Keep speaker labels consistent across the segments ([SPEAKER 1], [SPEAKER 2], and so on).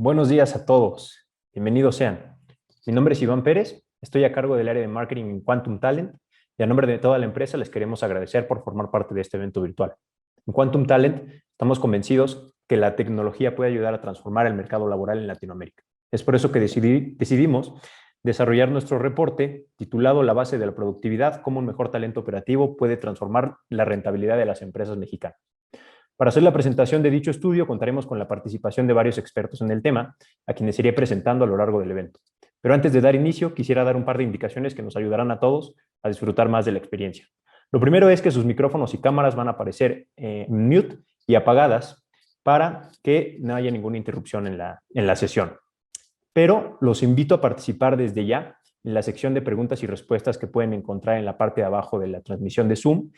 [SPEAKER 1] Buenos días a todos, bienvenidos sean. Mi nombre es Iván Pérez, estoy a cargo del área de marketing en Quantum Talent y a nombre de toda la empresa les queremos agradecer por formar parte de este evento virtual. En Quantum Talent estamos convencidos que la tecnología puede ayudar a transformar el mercado laboral en Latinoamérica. Es por eso que decidimos desarrollar nuestro reporte titulado La base de la productividad, cómo un mejor talento operativo puede transformar la rentabilidad de las empresas mexicanas. Para hacer la presentación de dicho estudio, contaremos con la participación de varios expertos en el tema, a quienes iré presentando a lo largo del evento. Pero antes de dar inicio, quisiera dar un par de indicaciones que nos ayudarán a todos a disfrutar más de la experiencia. Lo primero es que sus micrófonos y cámaras van a aparecer mute y apagadas para que no haya ninguna interrupción en la sesión. Pero los invito a participar desde ya en la sección de preguntas y respuestas que pueden encontrar en la parte de abajo de la transmisión de Zoom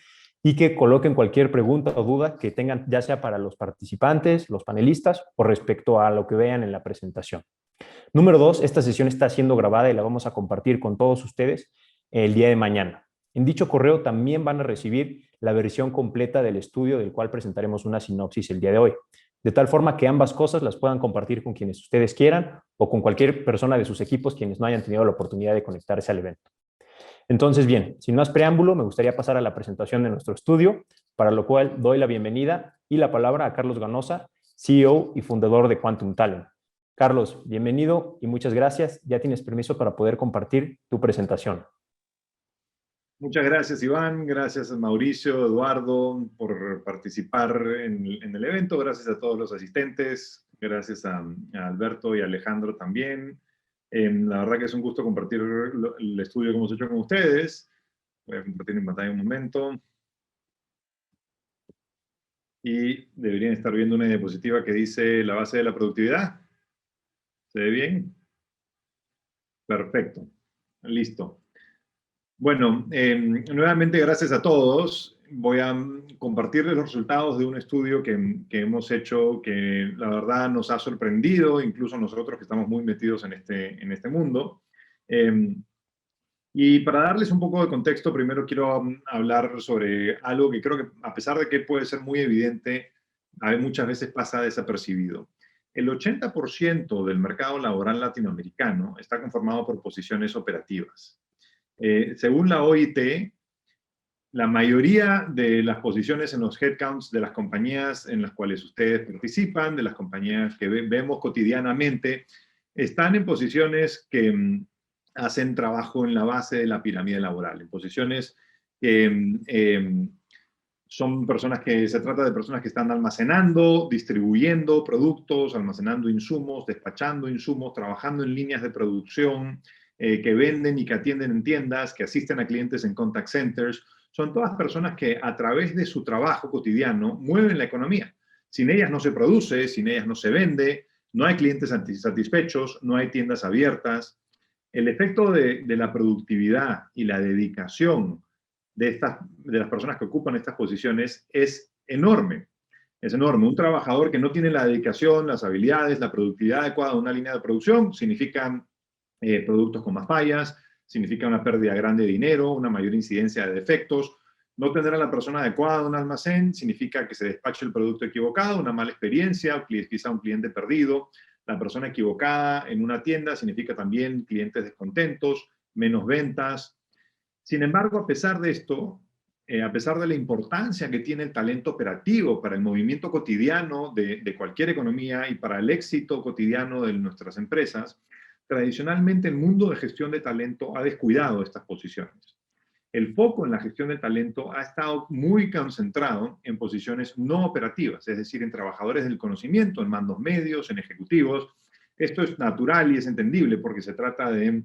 [SPEAKER 1] y que coloquen cualquier pregunta o duda que tengan, ya sea para los participantes, los panelistas o respecto a lo que vean en la presentación. Número 2, esta sesión está siendo grabada y la vamos a compartir con todos ustedes el día de mañana. En dicho correo también van a recibir la versión completa del estudio del cual presentaremos una sinopsis el día de hoy, de tal forma que ambas cosas las puedan compartir con quienes ustedes quieran o con cualquier persona de sus equipos quienes no hayan tenido la oportunidad de conectarse al evento. Entonces, bien, sin más preámbulo, me gustaría pasar a la presentación de nuestro estudio, para lo cual doy la bienvenida y la palabra a Carlos Ganosa, CEO y fundador de Quantum Talent. Carlos, bienvenido y muchas gracias. Ya tienes permiso para poder compartir tu presentación.
[SPEAKER 2] Muchas gracias, Iván. Gracias a Mauricio, Eduardo, por participar en el evento. Gracias a todos los asistentes. Gracias a Alberto y a Alejandro también. La verdad que es un gusto compartir el estudio que hemos hecho con ustedes. Voy a compartir en pantalla un momento. Y deberían estar viendo una diapositiva que dice la base de la productividad. ¿Se ve bien? Perfecto. Listo. Bueno, nuevamente gracias a todos. Voy a compartirles los resultados de un estudio que hemos hecho que la verdad nos ha sorprendido, incluso nosotros que estamos muy metidos en este mundo. Y para darles un poco de contexto, primero quiero hablar sobre algo que creo que, a pesar de que puede ser muy evidente, muchas veces pasa desapercibido. El 80% del mercado laboral latinoamericano está conformado por posiciones operativas. Según la OIT, la mayoría de las posiciones en los headcounts de las compañías en las cuales ustedes participan, de las compañías que vemos cotidianamente, están en posiciones que hacen trabajo en la base de la pirámide laboral, en posiciones que son personas que se trata de personas que están almacenando, distribuyendo productos, almacenando insumos, despachando insumos, trabajando en líneas de producción, que venden y que atienden en tiendas, que asisten a clientes en contact centers. Son todas personas que a través de su trabajo cotidiano mueven la economía. Sin ellas no se produce, sin ellas no se vende, no hay clientes satisfechos, no hay tiendas abiertas. El efecto de la productividad y la dedicación de las personas que ocupan estas posiciones es enorme. Es enorme. Un trabajador que no tiene la dedicación, las habilidades, la productividad adecuada de una línea de producción significan productos con más fallas, significa una pérdida grande de dinero, una mayor incidencia de defectos. No tener a la persona adecuada en un almacén significa que se despache el producto equivocado, una mala experiencia, quizá un cliente perdido. La persona equivocada en una tienda significa también clientes descontentos, menos ventas. Sin embargo, a pesar de esto, a pesar de la importancia que tiene el talento operativo para el movimiento cotidiano de cualquier economía y para el éxito cotidiano de nuestras empresas, tradicionalmente el mundo de gestión de talento ha descuidado estas posiciones. El foco en la gestión de talento ha estado muy concentrado en posiciones no operativas, es decir, en trabajadores del conocimiento, en mandos medios, en ejecutivos. Esto es natural y es entendible porque se trata de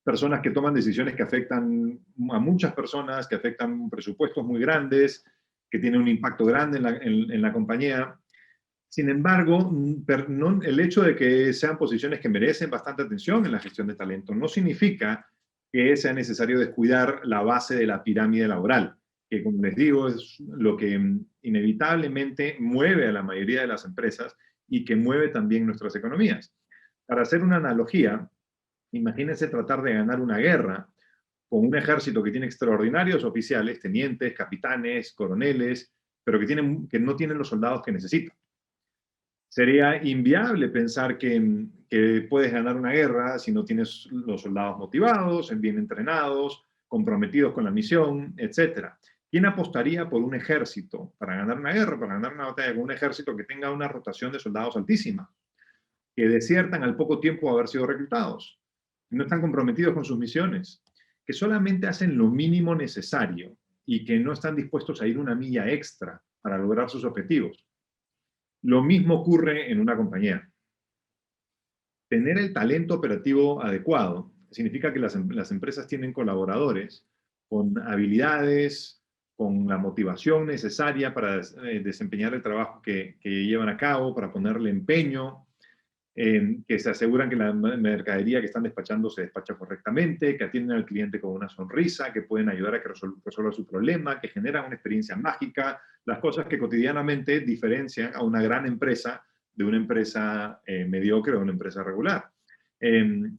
[SPEAKER 2] personas que toman decisiones que afectan a muchas personas, que afectan presupuestos muy grandes, que tienen un impacto grande en la compañía. Sin embargo, el hecho de que sean posiciones que merecen bastante atención en la gestión de talento no significa que sea necesario descuidar la base de la pirámide laboral, que, como les digo, es lo que inevitablemente mueve a la mayoría de las empresas y que mueve también nuestras economías. Para hacer una analogía, imagínense tratar de ganar una guerra con un ejército que tiene extraordinarios oficiales, tenientes, capitanes, coroneles, pero que no tienen los soldados que necesitan. Sería inviable pensar que puedes ganar una guerra si no tienes los soldados motivados, bien entrenados, comprometidos con la misión, etc. ¿Quién apostaría por un ejército para ganar una guerra, para ganar una batalla con un ejército que tenga una rotación de soldados altísima, que desiertan al poco tiempo de haber sido reclutados, que no están comprometidos con sus misiones, que solamente hacen lo mínimo necesario y que no están dispuestos a ir una milla extra para lograr sus objetivos? Lo mismo ocurre en una compañía. Tener el talento operativo adecuado significa que las empresas tienen colaboradores con habilidades, con la motivación necesaria para desempeñar el trabajo que llevan a cabo, para ponerle empeño, que se aseguran que la mercadería que están despachando se despacha correctamente, que atienden al cliente con una sonrisa, que pueden ayudar a que resuelva su problema, que generan una experiencia mágica, las cosas que cotidianamente diferencian a una gran empresa de una empresa mediocre o una empresa regular.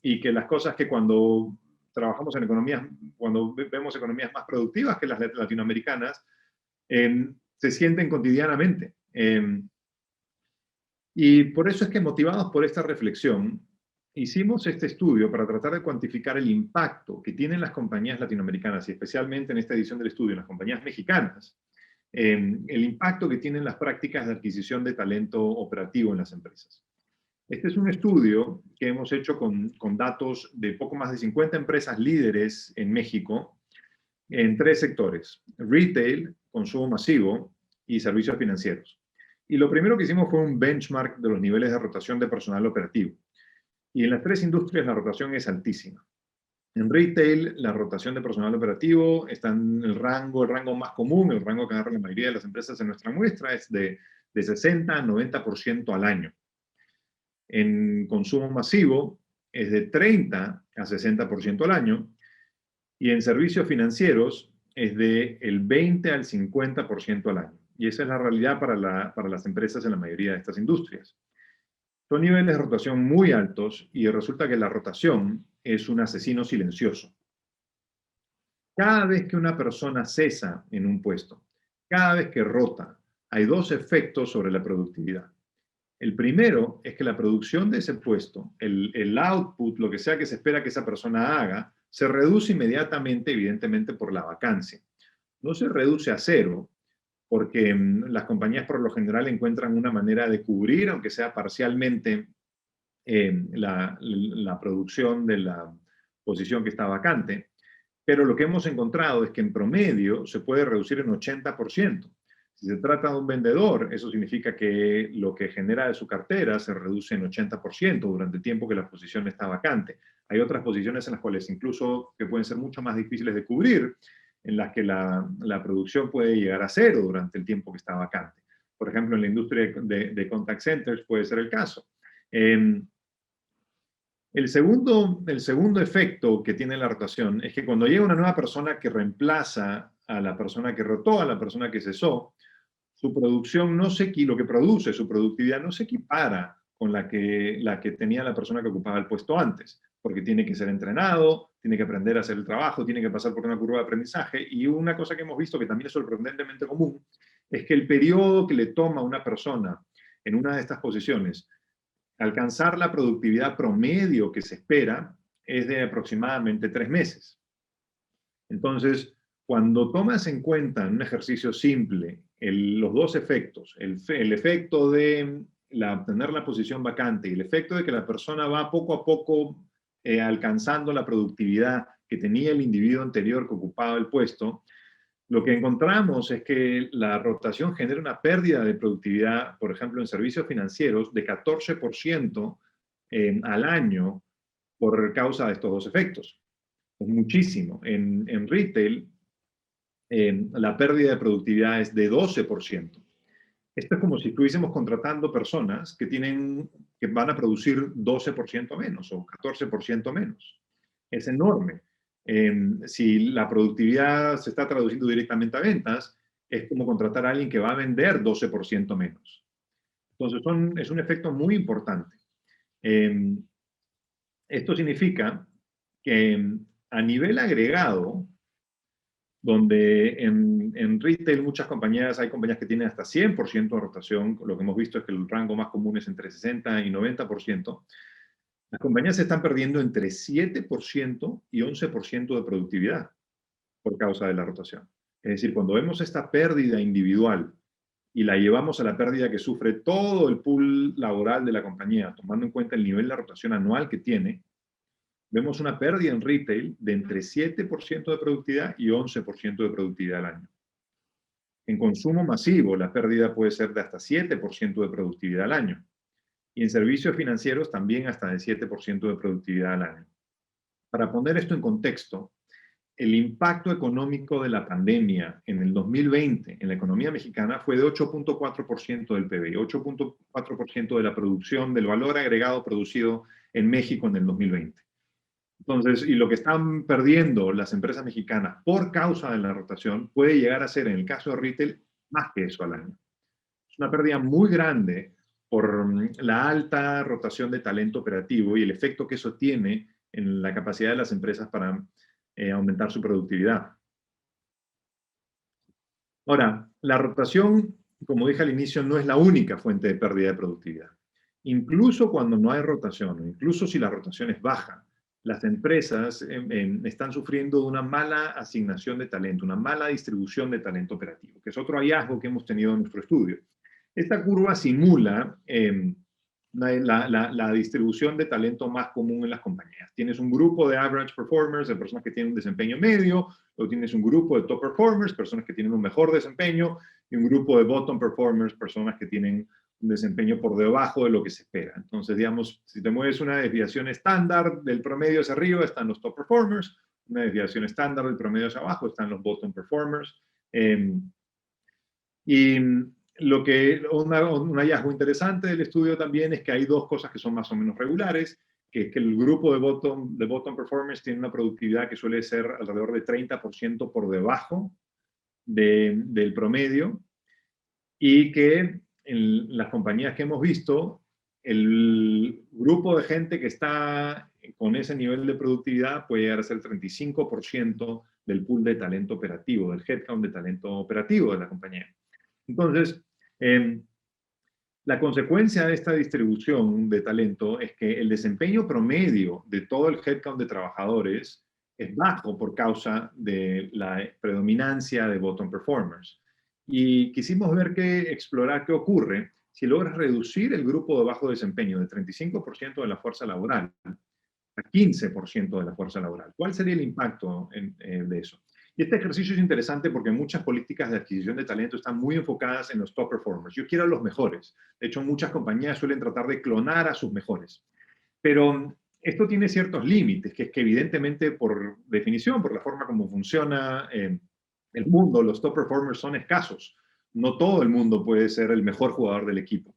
[SPEAKER 2] Y que las cosas que cuando trabajamos en economías, cuando vemos economías más productivas que las latinoamericanas, se sienten cotidianamente. Y por eso es que, motivados por esta reflexión, hicimos este estudio para tratar de cuantificar el impacto que tienen las compañías latinoamericanas, y especialmente en esta edición del estudio, las compañías mexicanas, el impacto que tienen las prácticas de adquisición de talento operativo en las empresas. Este es un estudio que hemos hecho con datos de poco más de 50 empresas líderes en México, en 3 sectores: retail, consumo masivo y servicios financieros. Y lo primero que hicimos fue un benchmark de los niveles de rotación de personal operativo. Y en las 3 industrias la rotación es altísima. En retail, la rotación de personal operativo está en el rango más común, el rango que agarra la mayoría de las empresas en nuestra muestra, es de 60 a 90% al año. En consumo masivo es de 30 a 60% al año. Y en servicios financieros es del 20 al 50% al año. Y esa es la realidad para las empresas en la mayoría de estas industrias. Son niveles de rotación muy altos y resulta que la rotación es un asesino silencioso. Cada vez que una persona cesa en un puesto, cada vez que rota, hay 2 efectos sobre la productividad. El primero es que la producción de ese puesto, el output, lo que sea que se espera que esa persona haga, se reduce inmediatamente, evidentemente, por la vacancia. No se reduce a cero, porque las compañías por lo general encuentran una manera de cubrir, aunque sea parcialmente, la producción de la posición que está vacante. Pero lo que hemos encontrado es que en promedio se puede reducir en 80%. Si se trata de un vendedor, eso significa que lo que genera de su cartera se reduce en 80% durante el tiempo que la posición está vacante. Hay otras posiciones en las cuales incluso que pueden ser mucho más difíciles de cubrir, en las que la producción puede llegar a cero durante el tiempo que está vacante. Por ejemplo, en la industria de contact centers puede ser el caso. El segundo efecto que tiene la rotación es que cuando llega una nueva persona que reemplaza a la persona que rotó, a la persona que cesó, su producción lo que produce, su productividad no se equipara con la que tenía la persona que ocupaba el puesto antes, porque tiene que ser entrenado, tiene que aprender a hacer el trabajo, tiene que pasar por una curva de aprendizaje. Y una cosa que hemos visto que también es sorprendentemente común es que el periodo que le toma a una persona en una de estas posiciones alcanzar la productividad promedio que se espera es de aproximadamente 3 meses. Entonces, cuando tomas en cuenta en un ejercicio simple los 2 efectos, el efecto de obtener la posición vacante y el efecto de que la persona va poco a poco alcanzando la productividad que tenía el individuo anterior que ocupaba el puesto, lo que encontramos es que la rotación genera una pérdida de productividad, por ejemplo, en servicios financieros, de 14% al año por causa de estos 2 efectos. Es muchísimo. En retail, la pérdida de productividad es de 12%. Esto es como si estuviésemos contratando personas que van a producir 12% menos o 14% menos. Es enorme. Si la productividad se está traduciendo directamente a ventas, es como contratar a alguien que va a vender 12% menos. Entonces, es un efecto muy importante. Esto significa que a nivel agregado, donde en retail muchas compañías, hay compañías que tienen hasta 100% de rotación. Lo que hemos visto es que el rango más común es entre 60 y 90%. Las compañías están perdiendo entre 7% y 11% de productividad por causa de la rotación. Es decir, cuando vemos esta pérdida individual y la llevamos a la pérdida que sufre todo el pool laboral de la compañía, tomando en cuenta el nivel de rotación anual que tiene, vemos una pérdida en retail de entre 7% de productividad y 11% de productividad al año. En consumo masivo, la pérdida puede ser de hasta 7% de productividad al año. Y en servicios financieros también hasta de 7% de productividad al año. Para poner esto en contexto, el impacto económico de la pandemia en el 2020 en la economía mexicana fue de 8.4% del PBI, 8.4% de la producción, del valor agregado producido en México en el 2020. Entonces, y lo que están perdiendo las empresas mexicanas por causa de la rotación puede llegar a ser, en el caso de retail, más que eso al año. Es una pérdida muy grande por la alta rotación de talento operativo y el efecto que eso tiene en la capacidad de las empresas para aumentar su productividad. Ahora, la rotación, como dije al inicio, no es la única fuente de pérdida de productividad. Incluso cuando no hay rotación, incluso si la rotación es baja, las empresas están sufriendo de una mala asignación de talento, una mala distribución de talento operativo, que es otro hallazgo que hemos tenido en nuestro estudio. Esta curva simula la distribución de talento más común en las compañías. Tienes un grupo de average performers, de personas que tienen un desempeño medio, o tienes un grupo de top performers, personas que tienen un mejor desempeño, y un grupo de bottom performers, personas que tienen un desempeño por debajo de lo que se espera. Entonces, digamos, si te mueves una desviación estándar del promedio hacia arriba, están los top performers, una desviación estándar del promedio hacia abajo, están los bottom performers. Y un hallazgo interesante del estudio también es que hay dos cosas que son más o menos regulares, que es que el grupo de bottom performers tiene una productividad que suele ser alrededor de 30% por debajo del promedio, y que en las compañías que hemos visto, el grupo de gente que está con ese nivel de productividad puede llegar a ser 35% del pool de talento operativo, del headcount de talento operativo de la compañía. Entonces, la consecuencia de esta distribución de talento es que el desempeño promedio de todo el headcount de trabajadores es bajo por causa de la predominancia de bottom performers. Y quisimos explorar qué ocurre si logras reducir el grupo de bajo desempeño de 35% de la fuerza laboral a 15% de la fuerza laboral. ¿Cuál sería el impacto de eso? Y este ejercicio es interesante porque muchas políticas de adquisición de talento están muy enfocadas en los top performers. Yo quiero a los mejores. De hecho, muchas compañías suelen tratar de clonar a sus mejores. Pero esto tiene ciertos límites, que es que evidentemente, por definición, por la forma como funciona el mundo, los top performers son escasos. No todo el mundo puede ser el mejor jugador del equipo.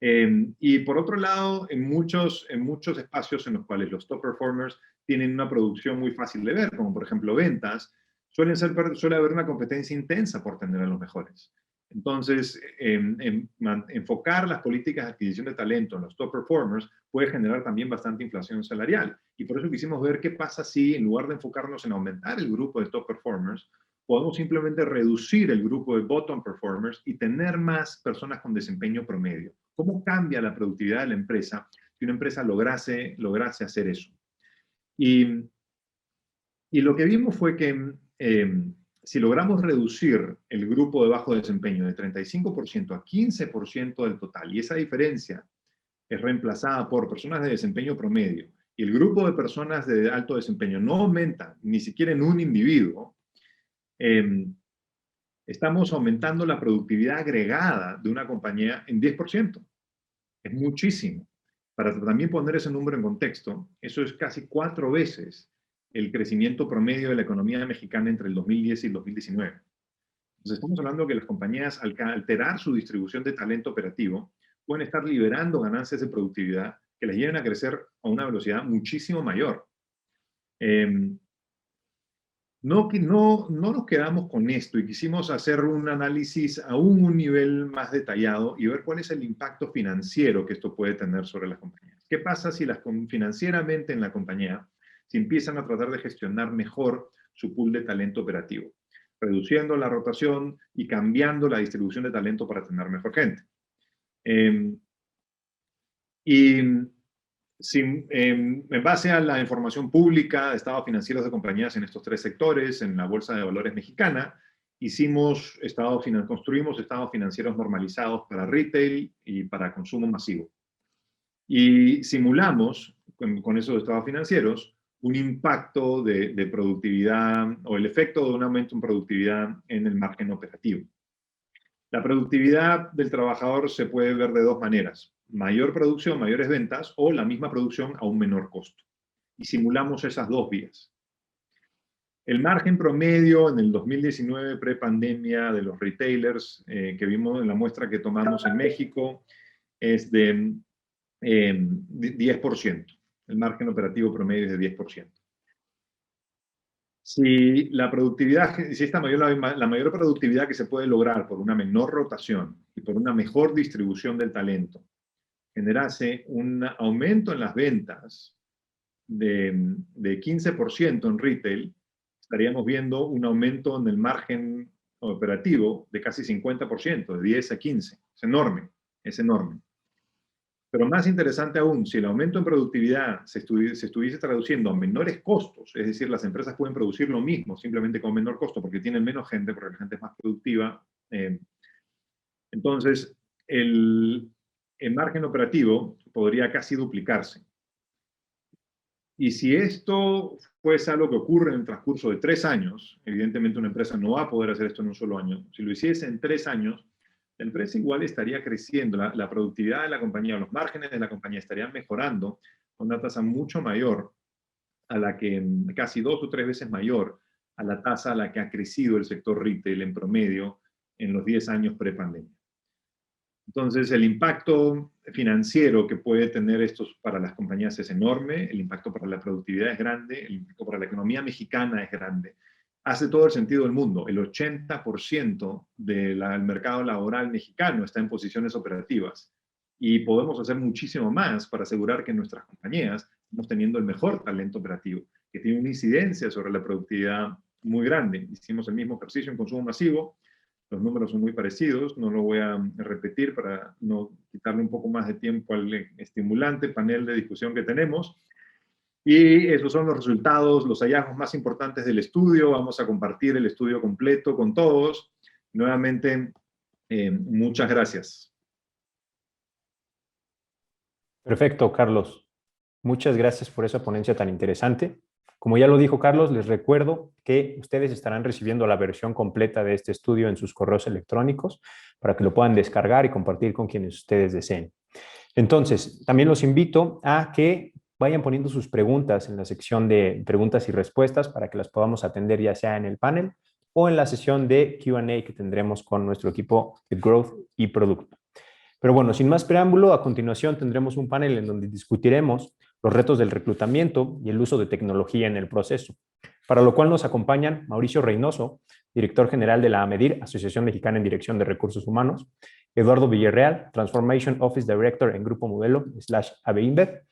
[SPEAKER 2] Y por otro lado, en muchos espacios en los cuales los top performers tienen una producción muy fácil de ver, como por ejemplo ventas, suele haber una competencia intensa por tener a los mejores. Entonces, enfocar las políticas de adquisición de talento en los top performers puede generar también bastante inflación salarial. Y por eso quisimos ver qué pasa si, en lugar de enfocarnos en aumentar el grupo de top performers, podemos simplemente reducir el grupo de bottom performers y tener más personas con desempeño promedio. ¿Cómo cambia la productividad de la empresa si una empresa lograse hacer eso? Y lo que vimos fue que si logramos reducir el grupo de bajo desempeño de 35% a 15% del total, y esa diferencia es reemplazada por personas de desempeño promedio, y el grupo de personas de alto desempeño no aumenta ni siquiera en un individuo, estamos aumentando la productividad agregada de una compañía en 10%. Es muchísimo. Para también poner ese número en contexto, eso es casi 4 veces el crecimiento promedio de la economía mexicana entre el 2010 y el 2019. Entonces, estamos hablando que las compañías, al alterar su distribución de talento operativo, pueden estar liberando ganancias de productividad que les lleven a crecer a una velocidad muchísimo mayor. No nos quedamos con esto y quisimos hacer un análisis a un nivel más detallado y ver cuál es el impacto financiero que esto puede tener sobre las compañías. ¿Qué pasa si financieramente en la compañía se empiezan a tratar de gestionar mejor su pool de talento operativo? reduciendo la rotación y cambiando la distribución de talento para tener mejor gente. Eh, y en base a la información pública de estados financieros de compañías en estos tres sectores, en la Bolsa de Valores mexicana, construimos estados financieros normalizados para retail y para consumo masivo. Y simulamos con esos estados financieros un impacto de productividad o el efecto de un aumento en productividad en el margen operativo. La productividad del trabajador se puede ver de dos maneras: mayor producción, mayores ventas, o la misma producción a un menor costo. Y simulamos esas dos vías. El margen promedio en el 2019, pre-pandemia, de los retailers que vimos en la muestra que tomamos en México es de 10%. El margen operativo promedio es de 10%. Si la mayor productividad que se puede lograr por una menor rotación y por una mejor distribución del talento generase un aumento en las ventas de 15% en retail, estaríamos viendo un aumento en el margen operativo de casi 50%, de 10 a 15. Es enorme, es enorme. Pero más interesante aún, si el aumento en productividad se estuviese traduciendo a menores costos, es decir, las empresas pueden producir lo mismo simplemente con menor costo porque tienen menos gente, porque la gente es más productiva, entonces el margen operativo podría casi duplicarse. Y si esto fuese algo que ocurre en el transcurso de 3 años, evidentemente una empresa no va a poder hacer esto en un solo año. Si lo hiciese en 3 años, la empresa igual estaría creciendo, la productividad de la compañía, los márgenes de la compañía estarían mejorando con una tasa mucho mayor, a la que casi 2 o 3 veces mayor a la tasa a la que ha crecido el sector retail en promedio en los 10 años pre-pandemia. Entonces, el impacto financiero que puede tener esto para las compañías es enorme, el impacto para la productividad es grande, el impacto para la economía mexicana es grande. Hace todo el sentido del mundo. El 80% del mercado laboral mexicano está en posiciones operativas y podemos hacer muchísimo más para asegurar que nuestras compañías estamos teniendo el mejor talento operativo, que tiene una incidencia sobre la productividad muy grande. Hicimos el mismo ejercicio en consumo masivo. Los números son muy parecidos, no lo voy a repetir para no quitarle un poco más de tiempo al estimulante panel de discusión que tenemos. Y esos son los resultados, los hallazgos más importantes del estudio. Vamos a compartir el estudio completo con todos. Nuevamente, muchas gracias.
[SPEAKER 1] Perfecto, Carlos. Muchas gracias por esa ponencia tan interesante. Como ya lo dijo Carlos, les recuerdo que ustedes estarán recibiendo la versión completa de este estudio en sus correos electrónicos para que lo puedan descargar y compartir con quienes ustedes deseen. Entonces, también los invito a que vayan poniendo sus preguntas en la sección de preguntas y respuestas para que las podamos atender ya sea en el panel o en la sesión de Q&A que tendremos con nuestro equipo de Growth y Producto. Pero bueno, sin más preámbulo, a continuación tendremos un panel en donde discutiremos los retos del reclutamiento y el uso de tecnología en el proceso, para lo cual nos acompañan Mauricio Reynoso, director general de la AMEDIR, Asociación Mexicana en Dirección de Recursos Humanos, Eduardo Villarreal, Transformation Office Director en Grupo Modelo / InBev,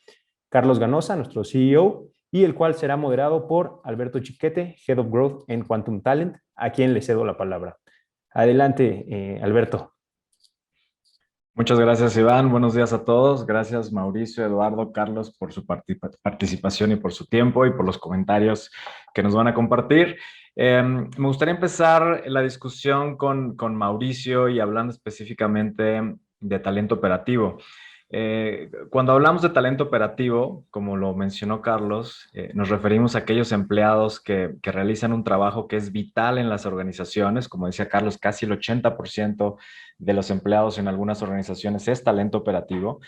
[SPEAKER 1] Carlos Ganosa, nuestro CEO, y el cual será moderado por Alberto Chiquete, Head of Growth en Quantum Talent, a quien le cedo la palabra. Adelante, Alberto.
[SPEAKER 3] Muchas gracias, Iván. Buenos días a todos. Gracias, Mauricio, Eduardo, Carlos, por su participación y por su tiempo y por los comentarios que nos van a compartir. Me gustaría empezar la discusión con Mauricio y hablando específicamente de talento operativo. Cuando hablamos de talento operativo, como lo mencionó Carlos, nos referimos a aquellos empleados que realizan un trabajo que es vital en las organizaciones. Como decía Carlos, casi el 80% de los empleados en algunas organizaciones es talento operativo.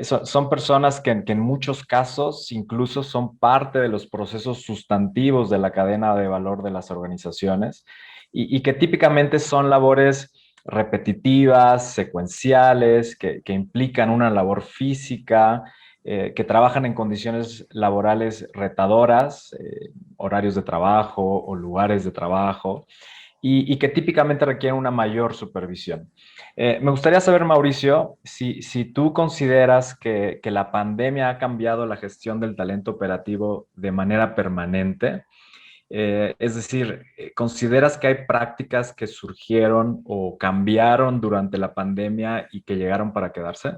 [SPEAKER 3] Son personas que en muchos casos incluso son parte de los procesos sustantivos de la cadena de valor de las organizaciones y que típicamente son labores repetitivas, secuenciales, que implican una labor física, que trabajan en condiciones laborales retadoras, horarios de trabajo o lugares de trabajo, y que típicamente requieren una mayor supervisión. Me gustaría saber, Mauricio, si tú consideras que la pandemia ha cambiado la gestión del talento operativo de manera permanente Es decir, ¿consideras que hay prácticas que surgieron o cambiaron durante la pandemia y que llegaron para quedarse?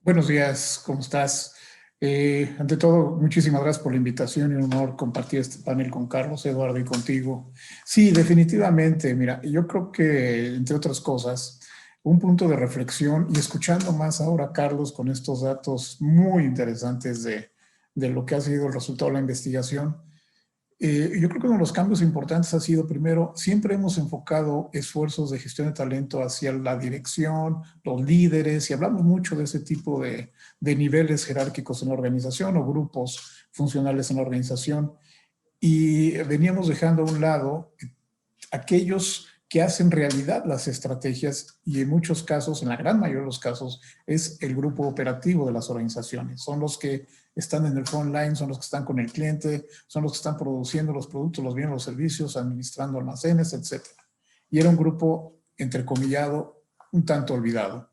[SPEAKER 4] Buenos días, ¿cómo estás? Ante todo, muchísimas gracias por la invitación y un honor compartir este panel con Carlos, Eduardo y contigo. Sí, definitivamente, mira, yo creo que, entre otras cosas, un punto de reflexión y escuchando más ahora a Carlos con estos datos muy interesantes de lo que ha sido el resultado de la investigación. Yo creo que uno de los cambios importantes ha sido, primero, siempre hemos enfocado esfuerzos de gestión de talento hacia la dirección, los líderes, y hablamos mucho de ese tipo de niveles jerárquicos en la organización o grupos funcionales en la organización. Y veníamos dejando a un lado aquellos que hacen realidad las estrategias y en muchos casos, en la gran mayoría de los casos, es el grupo operativo de las organizaciones. Son los que están en el front line, son los que están con el cliente, son los que están produciendo los productos, los bienes, los servicios, administrando almacenes, etc. Y era un grupo, entrecomillado, un tanto olvidado.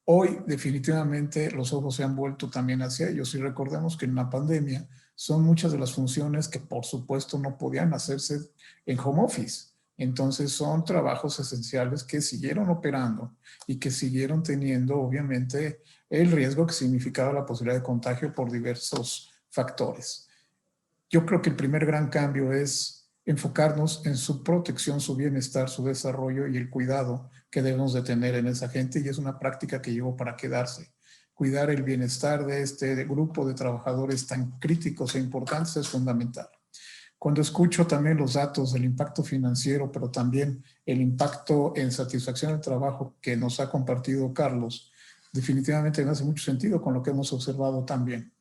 [SPEAKER 4] Hoy, definitivamente, los ojos se han vuelto también hacia ellos y recordemos que en la pandemia son muchas de las funciones que, por supuesto, no podían hacerse en home office. Entonces, son trabajos esenciales que siguieron operando y que siguieron teniendo, obviamente, el riesgo que significaba la posibilidad de contagio por diversos factores. Yo creo que el primer gran cambio es enfocarnos en su protección, su bienestar, su desarrollo y el cuidado que debemos de tener en esa gente, y es una práctica que llegó para quedarse. Cuidar el bienestar de este grupo de trabajadores tan críticos e importantes es fundamental. Cuando escucho también los datos del impacto financiero, pero también el impacto en satisfacción del trabajo que nos ha compartido Carlos, definitivamente me hace mucho sentido con lo que hemos observado también.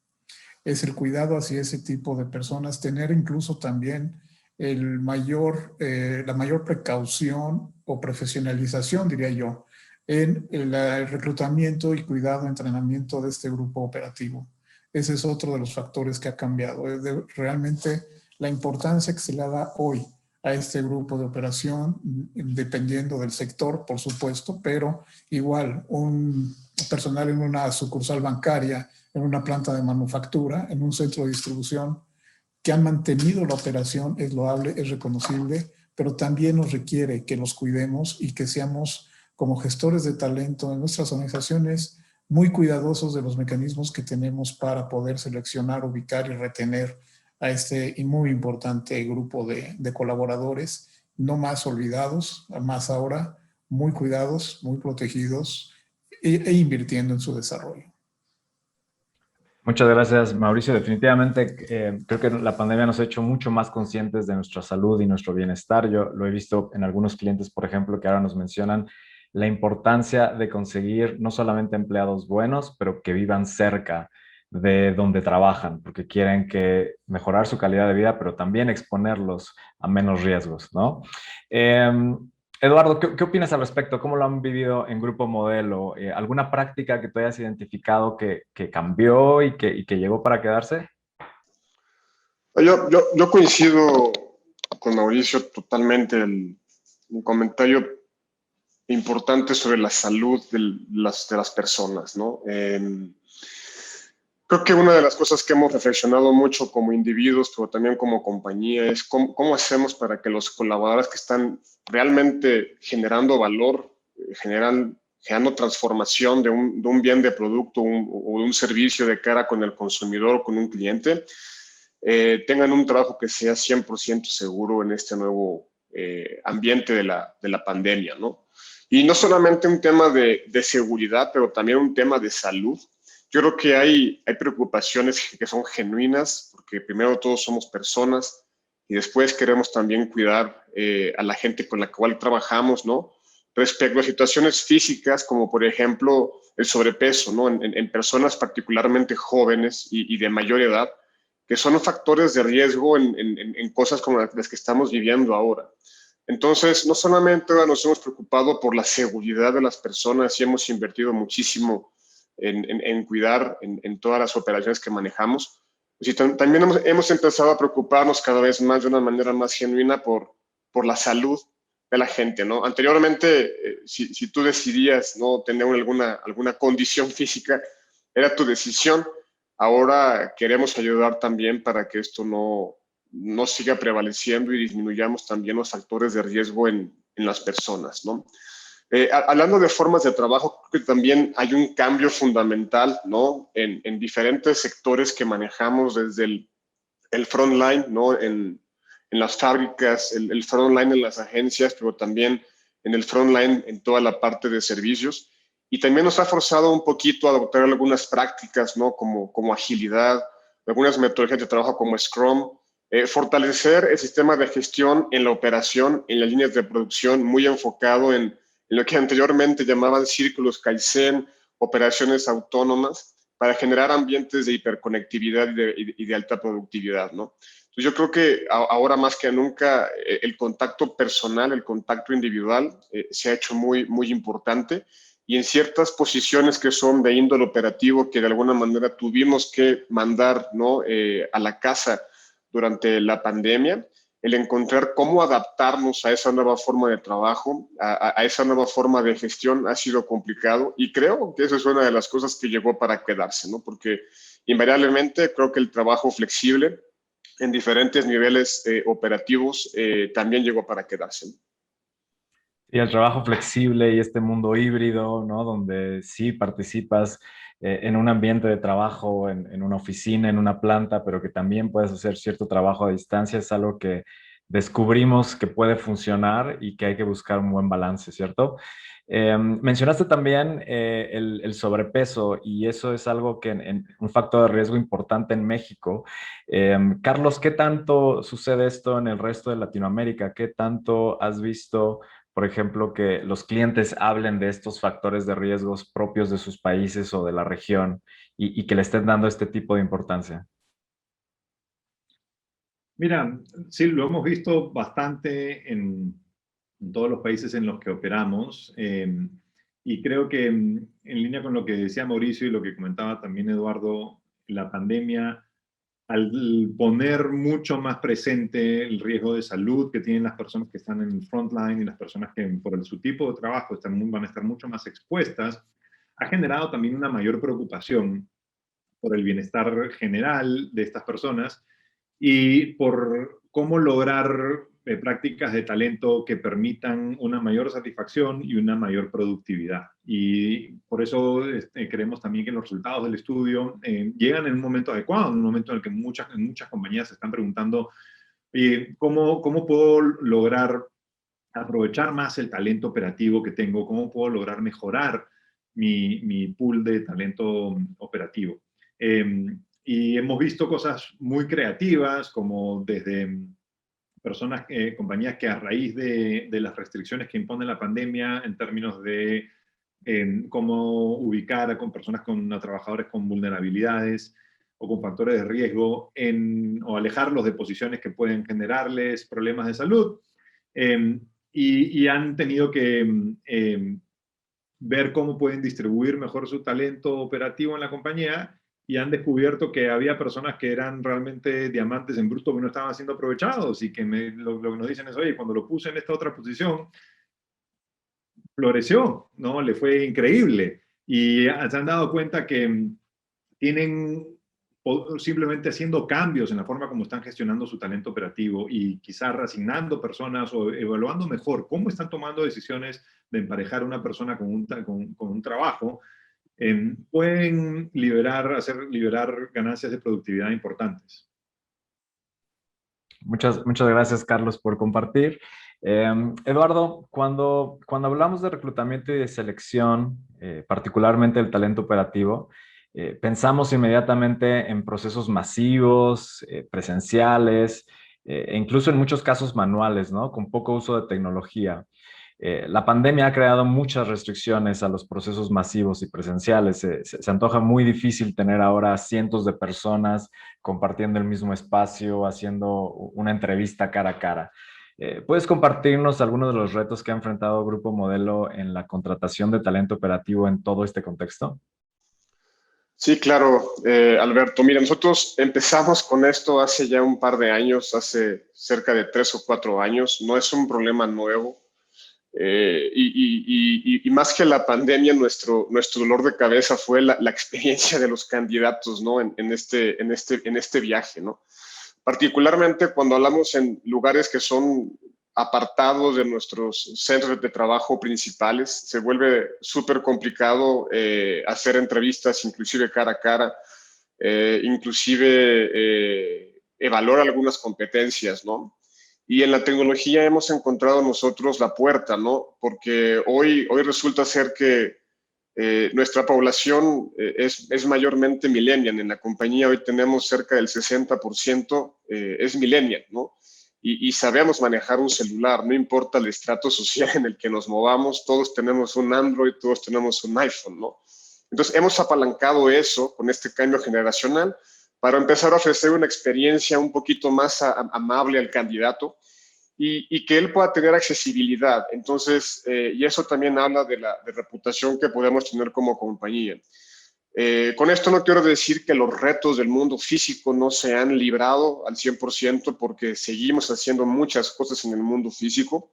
[SPEAKER 4] Es el cuidado hacia ese tipo de personas, tener incluso también la mayor precaución o profesionalización, diría yo, en el reclutamiento y cuidado, entrenamiento de este grupo operativo. Ese es otro de los factores que ha cambiado. Es realmente la importancia que se le da hoy a este grupo de operación, dependiendo del sector, por supuesto, pero igual un personal en una sucursal bancaria, en una planta de manufactura, en un centro de distribución, que han mantenido la operación, es loable, es reconocible, pero también nos requiere que los cuidemos y que seamos, como gestores de talento en nuestras organizaciones, muy cuidadosos de los mecanismos que tenemos para poder seleccionar, ubicar y retener a este muy importante grupo de colaboradores, no más olvidados, más ahora, muy cuidados, muy protegidos e invirtiendo en su desarrollo.
[SPEAKER 3] Muchas gracias, Mauricio. Definitivamente creo que la pandemia nos ha hecho mucho más conscientes de nuestra salud y nuestro bienestar. Yo lo he visto en algunos clientes, por ejemplo, que ahora nos mencionan la importancia de conseguir no solamente empleados buenos, pero que vivan cerca de donde trabajan, porque quieren que mejorar su calidad de vida, pero también exponerlos a menos riesgos, ¿no? Eduardo, ¿qué opinas al respecto? ¿Cómo lo han vivido en Grupo Modelo? ¿Alguna práctica que tú hayas identificado que cambió y que llegó para quedarse?
[SPEAKER 5] Yo coincido con Mauricio totalmente. Un comentario importante sobre la salud de las personas, ¿no? Creo que una de las cosas que hemos reflexionado mucho como individuos, pero también como compañía, es cómo hacemos para que los colaboradores que están realmente generando valor, generando transformación de un bien de producto o de un servicio de cara con el consumidor o con un cliente, tengan un trabajo que sea 100% seguro en este nuevo ambiente de la pandemia, ¿no? Y no solamente un tema de seguridad, pero también un tema de salud. Yo creo que hay preocupaciones que son genuinas, porque primero todos somos personas y después queremos también cuidar a la gente con la cual trabajamos, ¿no? Respecto a situaciones físicas, como por ejemplo el sobrepeso, ¿no? En personas particularmente jóvenes y de mayor edad, que son factores de riesgo en cosas como las que estamos viviendo ahora. Entonces, no solamente nos hemos preocupado por la seguridad de las personas y hemos invertido muchísimo en cuidar en todas las operaciones que manejamos, sino también hemos empezado a preocuparnos cada vez más de una manera más genuina por la salud de la gente, ¿no? Anteriormente, si tú decidías no tener alguna condición física, era tu decisión. Ahora queremos ayudar también para que esto no no siga prevaleciendo y disminuyamos también los factores de riesgo en las personas, ¿no? Hablando de formas de trabajo, creo que también hay un cambio fundamental, ¿no? En diferentes sectores que manejamos, desde el frontline, ¿no? En las fábricas, el frontline en las agencias, pero también en el frontline en toda la parte de servicios. Y también nos ha forzado un poquito a adoptar algunas prácticas, ¿no? Como agilidad, algunas metodologías de trabajo como Scrum, fortalecer el sistema de gestión en la operación, en las líneas de producción, muy enfocado en lo que anteriormente llamaban círculos Kaizen, operaciones autónomas, para generar ambientes de hiperconectividad y de alta productividad, ¿no? Entonces yo creo que ahora más que nunca el contacto personal, el contacto individual se ha hecho muy, muy importante, y en ciertas posiciones que son de índole operativo, que de alguna manera tuvimos que mandar, ¿no? A la casa durante la pandemia, el encontrar cómo adaptarnos a esa nueva forma de trabajo, a esa nueva forma de gestión, ha sido complicado, y creo que eso es una de las cosas que llegó para quedarse, ¿no? Porque invariablemente creo que el trabajo flexible en diferentes niveles operativos también llegó para quedarse, ¿no?
[SPEAKER 3] Y el trabajo flexible y este mundo híbrido, ¿no? Donde sí participas en un ambiente de trabajo, en una oficina, en una planta, pero que también puedes hacer cierto trabajo a distancia, es algo que descubrimos que puede funcionar y que hay que buscar un buen balance, ¿cierto? Mencionaste también el sobrepeso, y eso es algo que un factor de riesgo importante en México. Carlos, ¿qué tanto sucede esto en el resto de Latinoamérica? ¿Qué tanto has visto, por ejemplo, que los clientes hablen de estos factores de riesgos propios de sus países o de la región, y que le estén dando este tipo de importancia?
[SPEAKER 2] Mira, sí, lo hemos visto bastante en todos los países en los que operamos, y creo que en línea con lo que decía Mauricio y lo que comentaba también Eduardo, la pandemia, al poner mucho más presente el riesgo de salud que tienen las personas que están en el frontline y las personas que por su tipo de trabajo van a estar mucho más expuestas, ha generado también una mayor preocupación por el bienestar general de estas personas y por cómo lograr prácticas de talento que permitan una mayor satisfacción y una mayor productividad. Y por eso creemos también que los resultados del estudio llegan en un momento adecuado, en un momento en el que muchas compañías se están preguntando ¿cómo puedo lograr aprovechar más el talento operativo que tengo? ¿Cómo puedo lograr mejorar mi pool de talento operativo? Y hemos visto cosas muy creativas, como desde personas, compañías que a raíz de las restricciones que impone la pandemia en términos de cómo ubicar con personas, a trabajadores con vulnerabilidades o con factores de riesgo, o alejarlos de posiciones que pueden generarles problemas de salud, y han tenido que ver cómo pueden distribuir mejor su talento operativo en la compañía, y han descubierto que había personas que eran realmente diamantes en bruto que no estaban siendo aprovechados, y que lo que nos dicen es, oye, cuando lo puse en esta otra posición, floreció, ¿no? Le fue increíble. Y se han dado cuenta que tienen, simplemente haciendo cambios en la forma como están gestionando su talento operativo y quizás reasignando personas o evaluando mejor cómo están tomando decisiones de emparejar una persona con un trabajo, pueden liberar ganancias de productividad importantes.
[SPEAKER 3] Muchas gracias, Carlos, por compartir. Eduardo, cuando hablamos de reclutamiento y de selección, particularmente el talento operativo, pensamos inmediatamente en procesos masivos, presenciales, e incluso en muchos casos manuales, ¿no? Con poco uso de tecnología. La pandemia ha creado muchas restricciones a los procesos masivos y presenciales. Se antoja muy difícil tener ahora cientos de personas compartiendo el mismo espacio, haciendo una entrevista cara a cara. ¿Puedes compartirnos algunos de los retos que ha enfrentado Grupo Modelo en la contratación de talento operativo en todo este contexto?
[SPEAKER 5] Sí, claro, Alberto. Mira, nosotros empezamos con esto hace ya un par de años, hace cerca de 3 o 4 años. No es un problema nuevo. Y más que la pandemia, nuestro dolor de cabeza fue la experiencia de los candidatos, ¿no? En este viaje, ¿no? particularmente cuando hablamos en lugares que son apartados de nuestros centros de trabajo principales. Se vuelve súper complicado hacer entrevistas, inclusive cara a cara, inclusive evaluar algunas competencias, ¿no? Y en la tecnología hemos encontrado nosotros la puerta, ¿no? Porque hoy resulta ser que nuestra población es mayormente millennial. En la compañía hoy tenemos cerca del 60% es millennial, ¿no? Y sabemos manejar un celular, no importa el estrato social en el que nos movamos, todos tenemos un Android, todos tenemos un iPhone, ¿no? Entonces hemos apalancado eso con este cambio generacional para empezar a ofrecer una experiencia un poquito más amable al candidato y que él pueda tener accesibilidad. Entonces, y eso también habla de la reputación que podemos tener como compañía. Con esto no quiero decir que los retos del mundo físico no se han librado al 100%, porque seguimos haciendo muchas cosas en el mundo físico,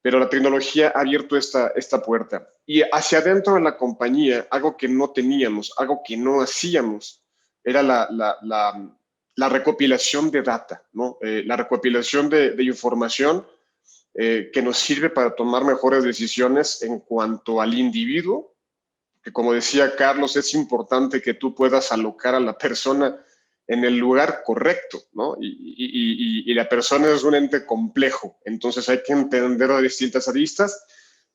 [SPEAKER 5] pero la tecnología ha abierto esta puerta. Y hacia adentro de la compañía, algo que no teníamos, algo que no hacíamos, era la recopilación de data, ¿no? La recopilación de información que nos sirve para tomar mejores decisiones en cuanto al individuo, que como decía Carlos, es importante que tú puedas alocar a la persona en el lugar correcto, ¿no? Y la persona es un ente complejo, entonces hay que entender las distintas aristas,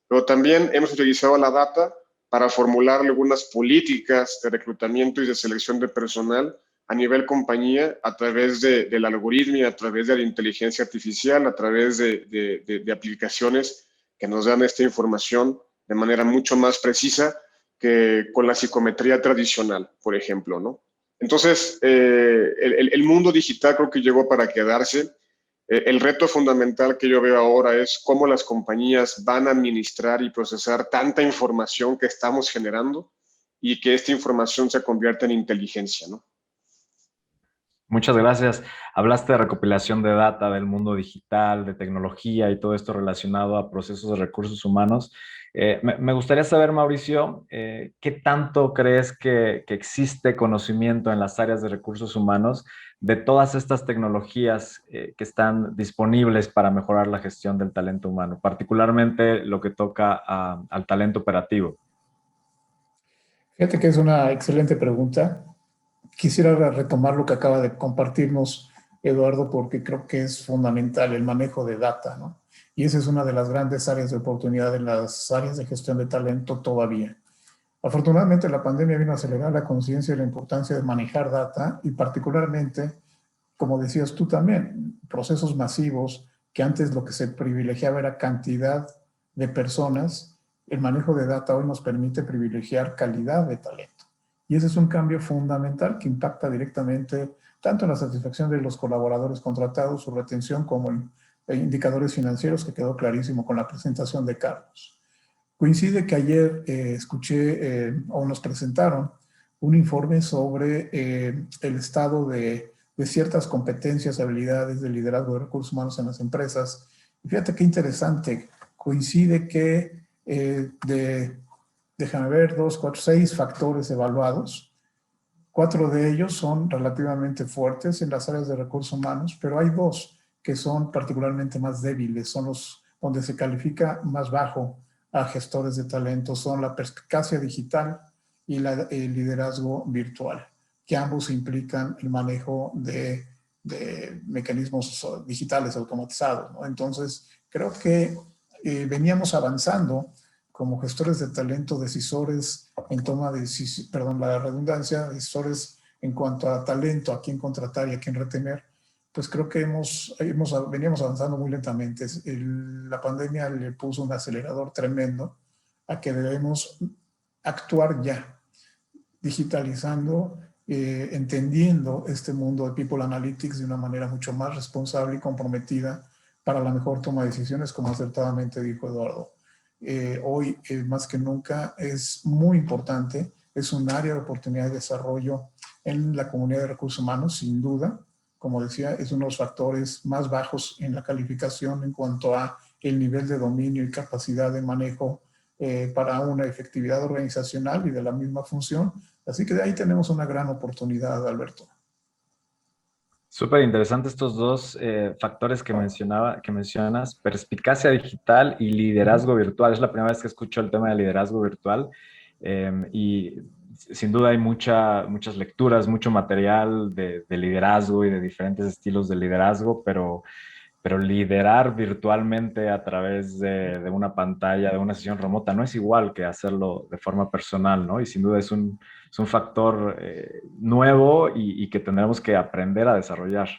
[SPEAKER 5] pero también hemos utilizado la data para formular algunas políticas de reclutamiento y de selección de personal a nivel compañía a través del algoritmo, a través de la inteligencia artificial, a través de aplicaciones que nos dan esta información de manera mucho más precisa que con la psicometría tradicional, por ejemplo, ¿no? Entonces, el mundo digital creo que llegó para quedarse. El reto fundamental que yo veo ahora es cómo las compañías van a administrar y procesar tanta información que estamos generando y que esta información se convierta en inteligencia, ¿no?
[SPEAKER 3] Muchas gracias. Hablaste de recopilación de data del mundo digital, de tecnología y todo esto relacionado a procesos de recursos humanos. Me gustaría saber, Mauricio, ¿qué tanto crees que existe conocimiento en las áreas de recursos humanos de todas estas tecnologías que están disponibles para mejorar la gestión del talento humano, particularmente lo que toca al talento operativo?
[SPEAKER 4] Fíjate que es una excelente pregunta. Quisiera retomar lo que acaba de compartirnos Eduardo, porque creo que es fundamental el manejo de data, ¿no? Y esa es una de las grandes áreas de oportunidad en las áreas de gestión de talento todavía. Afortunadamente, la pandemia vino a acelerar la conciencia de la importancia de manejar data y particularmente, como decías tú también, procesos masivos que antes lo que se privilegiaba era cantidad de personas. El manejo de data hoy nos permite privilegiar calidad de talento. Y ese es un cambio fundamental que impacta directamente tanto en la satisfacción de los colaboradores contratados, su retención, como en indicadores financieros, que quedó clarísimo con la presentación de Carlos. Coincide que ayer escuché o nos presentaron un informe sobre el estado de ciertas competencias, habilidades de liderazgo de recursos humanos en las empresas. Y fíjate qué interesante, coincide que déjame ver, 2, 4, 6 factores evaluados. 4 de ellos son relativamente fuertes en las áreas de recursos humanos, pero hay 2 que son particularmente más débiles, son los donde se califica más bajo a gestores de talento, son la perspicacia digital y el liderazgo virtual, que ambos implican el manejo de mecanismos digitales automatizados, ¿no? Entonces, creo que veníamos avanzando como gestores de talento, decisores en toma de decisiones, perdón, la redundancia, decisores en cuanto a talento, a quién contratar y a quién retener, pues creo que veníamos avanzando muy lentamente. La pandemia le puso un acelerador tremendo a que debemos actuar ya, digitalizando, entendiendo este mundo de People Analytics de una manera mucho más responsable y comprometida para la mejor toma de decisiones, como acertadamente dijo Eduardo. Hoy, más que nunca, es muy importante, es un área de oportunidad de desarrollo en la comunidad de recursos humanos, sin duda. Como decía, es uno de los factores más bajos en la calificación en cuanto a el nivel de dominio y capacidad de manejo para una efectividad organizacional y de la misma función. Así que de ahí tenemos una gran oportunidad, Alberto.
[SPEAKER 3] Súper interesante estos dos factores que mencionas, perspicacia digital y liderazgo virtual. Es la primera vez que escucho el tema de liderazgo virtual y sin duda hay muchas lecturas, mucho material de liderazgo y de diferentes estilos de liderazgo, pero liderar virtualmente a través de una pantalla, de una sesión remota, no es igual que hacerlo de forma personal, ¿no? Y sin duda es un factor nuevo y que tendremos que aprender a desarrollar.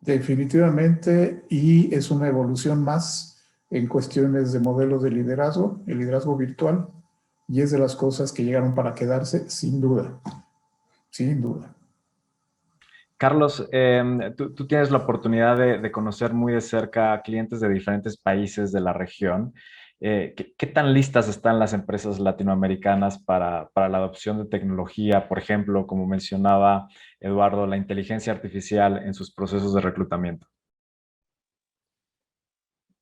[SPEAKER 4] Definitivamente, y es una evolución más en cuestiones de modelos de liderazgo, el liderazgo virtual, y es de las cosas que llegaron para quedarse, sin duda, sin duda.
[SPEAKER 3] Carlos, tú tienes la oportunidad de conocer muy de cerca a clientes de diferentes países de la región. ¿Qué tan listas están las empresas latinoamericanas para la adopción de tecnología? Por ejemplo, como mencionaba Eduardo, la inteligencia artificial en sus procesos de reclutamiento.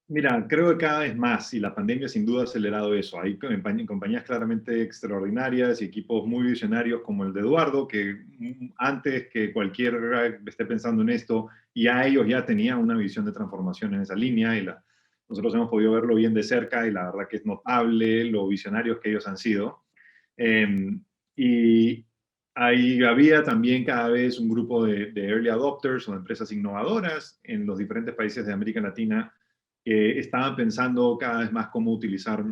[SPEAKER 2] Mira, creo que cada vez más, y la pandemia sin duda ha acelerado eso. Hay compañías claramente extraordinarias y equipos muy visionarios como el de Eduardo, que antes que cualquiera esté pensando en esto, ya ellos ya tenían una visión de transformación en esa línea y nosotros hemos podido verlo bien de cerca y la verdad que es notable lo visionarios que ellos han sido. Y ahí había también cada vez un grupo de early adopters o de empresas innovadoras en los diferentes países de América Latina que estaban pensando cada vez más cómo utilizar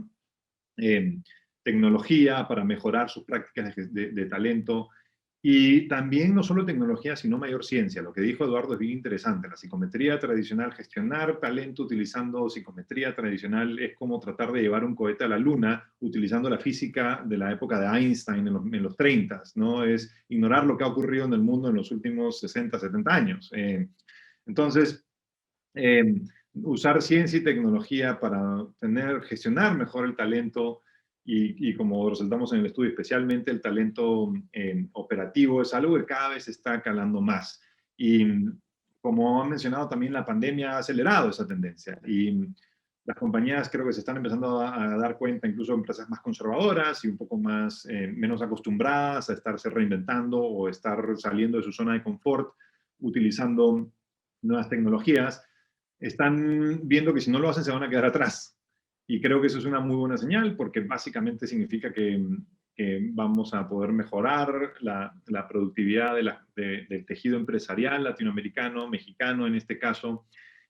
[SPEAKER 2] eh, tecnología para mejorar sus prácticas de talento. Y también no solo tecnología, sino mayor ciencia. Lo que dijo Eduardo es bien interesante. La psicometría tradicional, gestionar talento utilizando psicometría tradicional es como tratar de llevar un cohete a la luna utilizando la física de la época de Einstein en los 30, ¿no? Es ignorar lo que ha ocurrido en el mundo en los últimos 60, 70 años. Entonces, eh, usar ciencia y tecnología para gestionar mejor el talento y como resaltamos en el estudio, especialmente el talento operativo, es algo que cada vez está calando más. Y como han mencionado también, la pandemia ha acelerado esa tendencia y las compañías creo que se están empezando a dar cuenta, incluso empresas más conservadoras y un poco más, menos acostumbradas a estarse reinventando o estar saliendo de su zona de confort, utilizando nuevas tecnologías, están viendo que si no lo hacen se van a quedar atrás. Y creo que eso es una muy buena señal porque básicamente significa que vamos a poder mejorar la productividad del tejido empresarial latinoamericano, mexicano en este caso,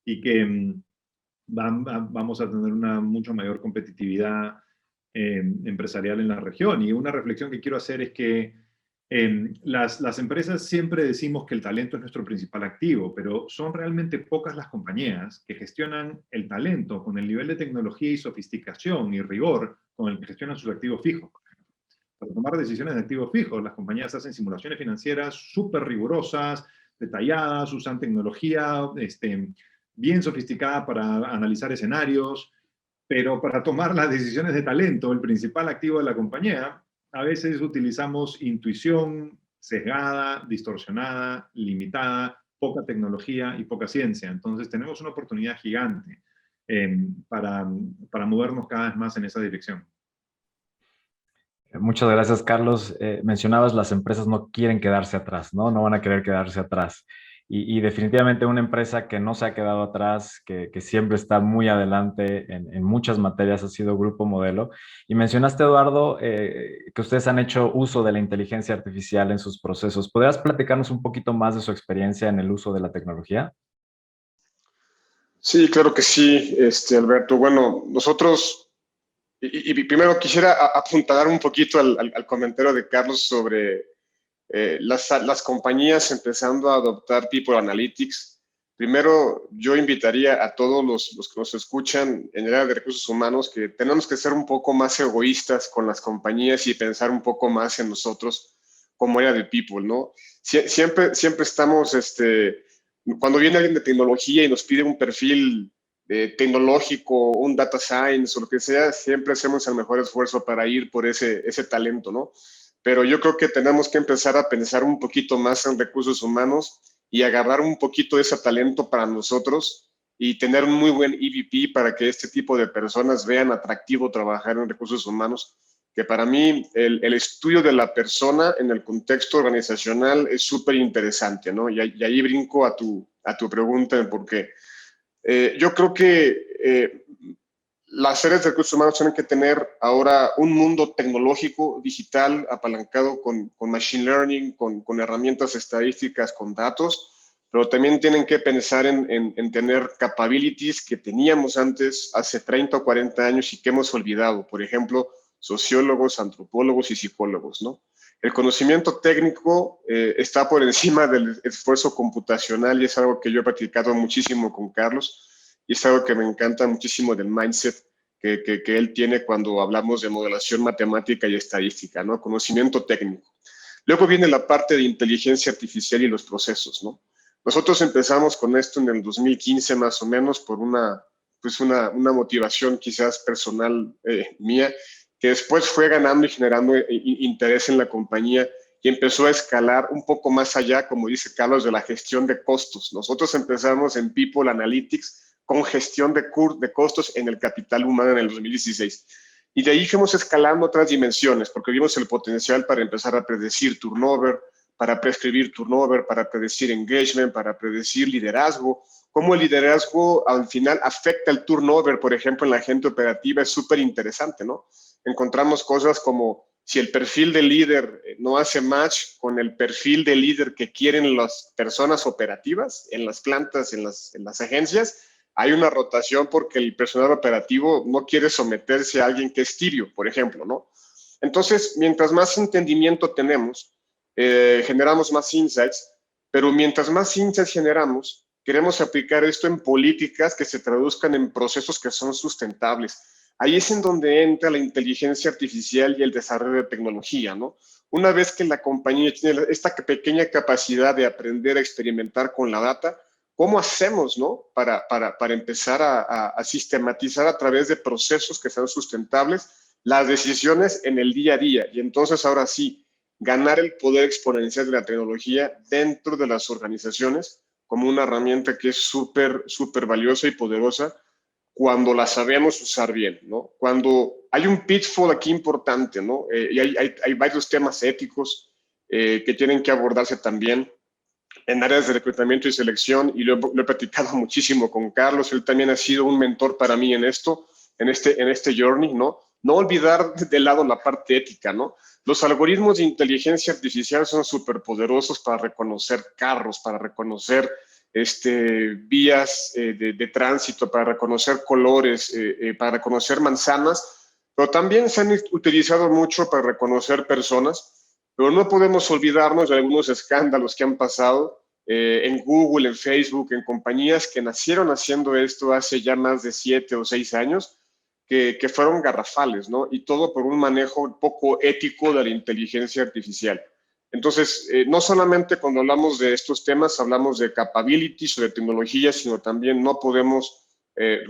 [SPEAKER 2] y que vamos a tener una mucho mayor competitividad empresarial en la región. Y una reflexión que quiero hacer es que las empresas siempre decimos que el talento es nuestro principal activo, pero son realmente pocas las compañías que gestionan el talento con el nivel de tecnología y sofisticación y rigor con el que gestionan sus activos fijos. Para tomar decisiones de activos fijos, las compañías hacen simulaciones financieras súper rigurosas, detalladas, usan tecnología bien sofisticada para analizar escenarios, pero para tomar las decisiones de talento, el principal activo de la compañía, a veces utilizamos intuición sesgada, distorsionada, limitada, poca tecnología y poca ciencia. Entonces tenemos una oportunidad gigante para movernos cada vez más en esa dirección.
[SPEAKER 3] Muchas gracias, Carlos. Mencionabas las empresas no quieren quedarse atrás, ¿no? No van a querer quedarse atrás. Y definitivamente una empresa que no se ha quedado atrás, que siempre está muy adelante en muchas materias, ha sido Grupo Modelo. Y mencionaste, Eduardo, que ustedes han hecho uso de la inteligencia artificial en sus procesos. ¿Podrías platicarnos un poquito más de su experiencia en el uso de la tecnología?
[SPEAKER 5] Sí, claro que sí, Alberto. Bueno, nosotros, y primero quisiera apuntar un poquito al comentario de Carlos sobre las compañías empezando a adoptar People Analytics. Primero, yo invitaría a todos los que nos escuchan en el área de recursos humanos que tenemos que ser un poco más egoístas con las compañías y pensar un poco más en nosotros como área de People, ¿no? Siempre estamos, cuando viene alguien de tecnología y nos pide un perfil tecnológico, un data science o lo que sea, siempre hacemos el mejor esfuerzo para ir por ese talento, ¿no? Pero yo creo que tenemos que empezar a pensar un poquito más en recursos humanos y agarrar un poquito de ese talento para nosotros y tener un muy buen EVP para que este tipo de personas vean atractivo trabajar en recursos humanos que para mí el estudio de la persona en el contexto organizacional es súper interesante, ¿no? Y ahí brinco a tu pregunta, porque yo creo que las áreas de recursos humanos tienen que tener ahora un mundo tecnológico, digital, apalancado con machine learning, con herramientas estadísticas, con datos, pero también tienen que pensar en tener capabilities que teníamos antes, hace 30 o 40 años y que hemos olvidado. Por ejemplo, sociólogos, antropólogos y psicólogos, ¿no? El conocimiento técnico está por encima del esfuerzo computacional y es algo que yo he practicado muchísimo con Carlos y es algo que me encanta muchísimo del mindset que él tiene cuando hablamos de modelación matemática y estadística, ¿no? Conocimiento técnico. Luego viene la parte de inteligencia artificial y los procesos, ¿no? Nosotros empezamos con esto en el 2015 más o menos por una motivación quizás personal mía, que después fue ganando y generando interés en la compañía y empezó a escalar un poco más allá, como dice Carlos, de la gestión de costos. Nosotros empezamos en People Analytics con gestión de costos en el capital humano en el 2016. Y de ahí fuimos escalando otras dimensiones, porque vimos el potencial para empezar a predecir turnover, para prescribir turnover, para predecir engagement, para predecir liderazgo. Cómo el liderazgo al final afecta el turnover, por ejemplo, en la gente operativa, es súper interesante, ¿no? Encontramos cosas como si el perfil del líder no hace match con el perfil de líder que quieren las personas operativas en las plantas, en las agencias, hay una rotación porque el personal operativo no quiere someterse a alguien que es tibio, por ejemplo, ¿no? Entonces, mientras más entendimiento tenemos, generamos más insights, pero mientras más insights generamos, queremos aplicar esto en políticas que se traduzcan en procesos que son sustentables. Ahí es en donde entra la inteligencia artificial y el desarrollo de tecnología, ¿no? Una vez que la compañía tiene esta pequeña capacidad de aprender a experimentar con la data, ¿cómo hacemos, no? Para empezar a sistematizar a través de procesos que sean sustentables las decisiones en el día a día. Y entonces ahora sí, ganar el poder exponencial de la tecnología dentro de las organizaciones como una herramienta que es súper, súper valiosa y poderosa cuando la sabemos usar bien, ¿no? Cuando hay un pitfall aquí importante, ¿no? Y hay varios temas éticos que tienen que abordarse también en áreas de reclutamiento y selección, y lo he platicado muchísimo con Carlos. Él también ha sido un mentor para mí en esto, en este journey, ¿no? No olvidar de lado la parte ética, ¿no? Los algoritmos de inteligencia artificial son súper poderosos para reconocer carros, para reconocer vías de tránsito, para reconocer colores, para reconocer manzanas, pero también se han utilizado mucho para reconocer personas. Pero no podemos olvidarnos de algunos escándalos que han pasado en Google, en Facebook, en compañías que nacieron haciendo esto hace ya más de 7 o 6 años, que fueron garrafales, ¿no? Y todo por un manejo poco ético de la inteligencia artificial. Entonces, no solamente cuando hablamos de estos temas hablamos de capabilities o de tecnología, sino también no podemos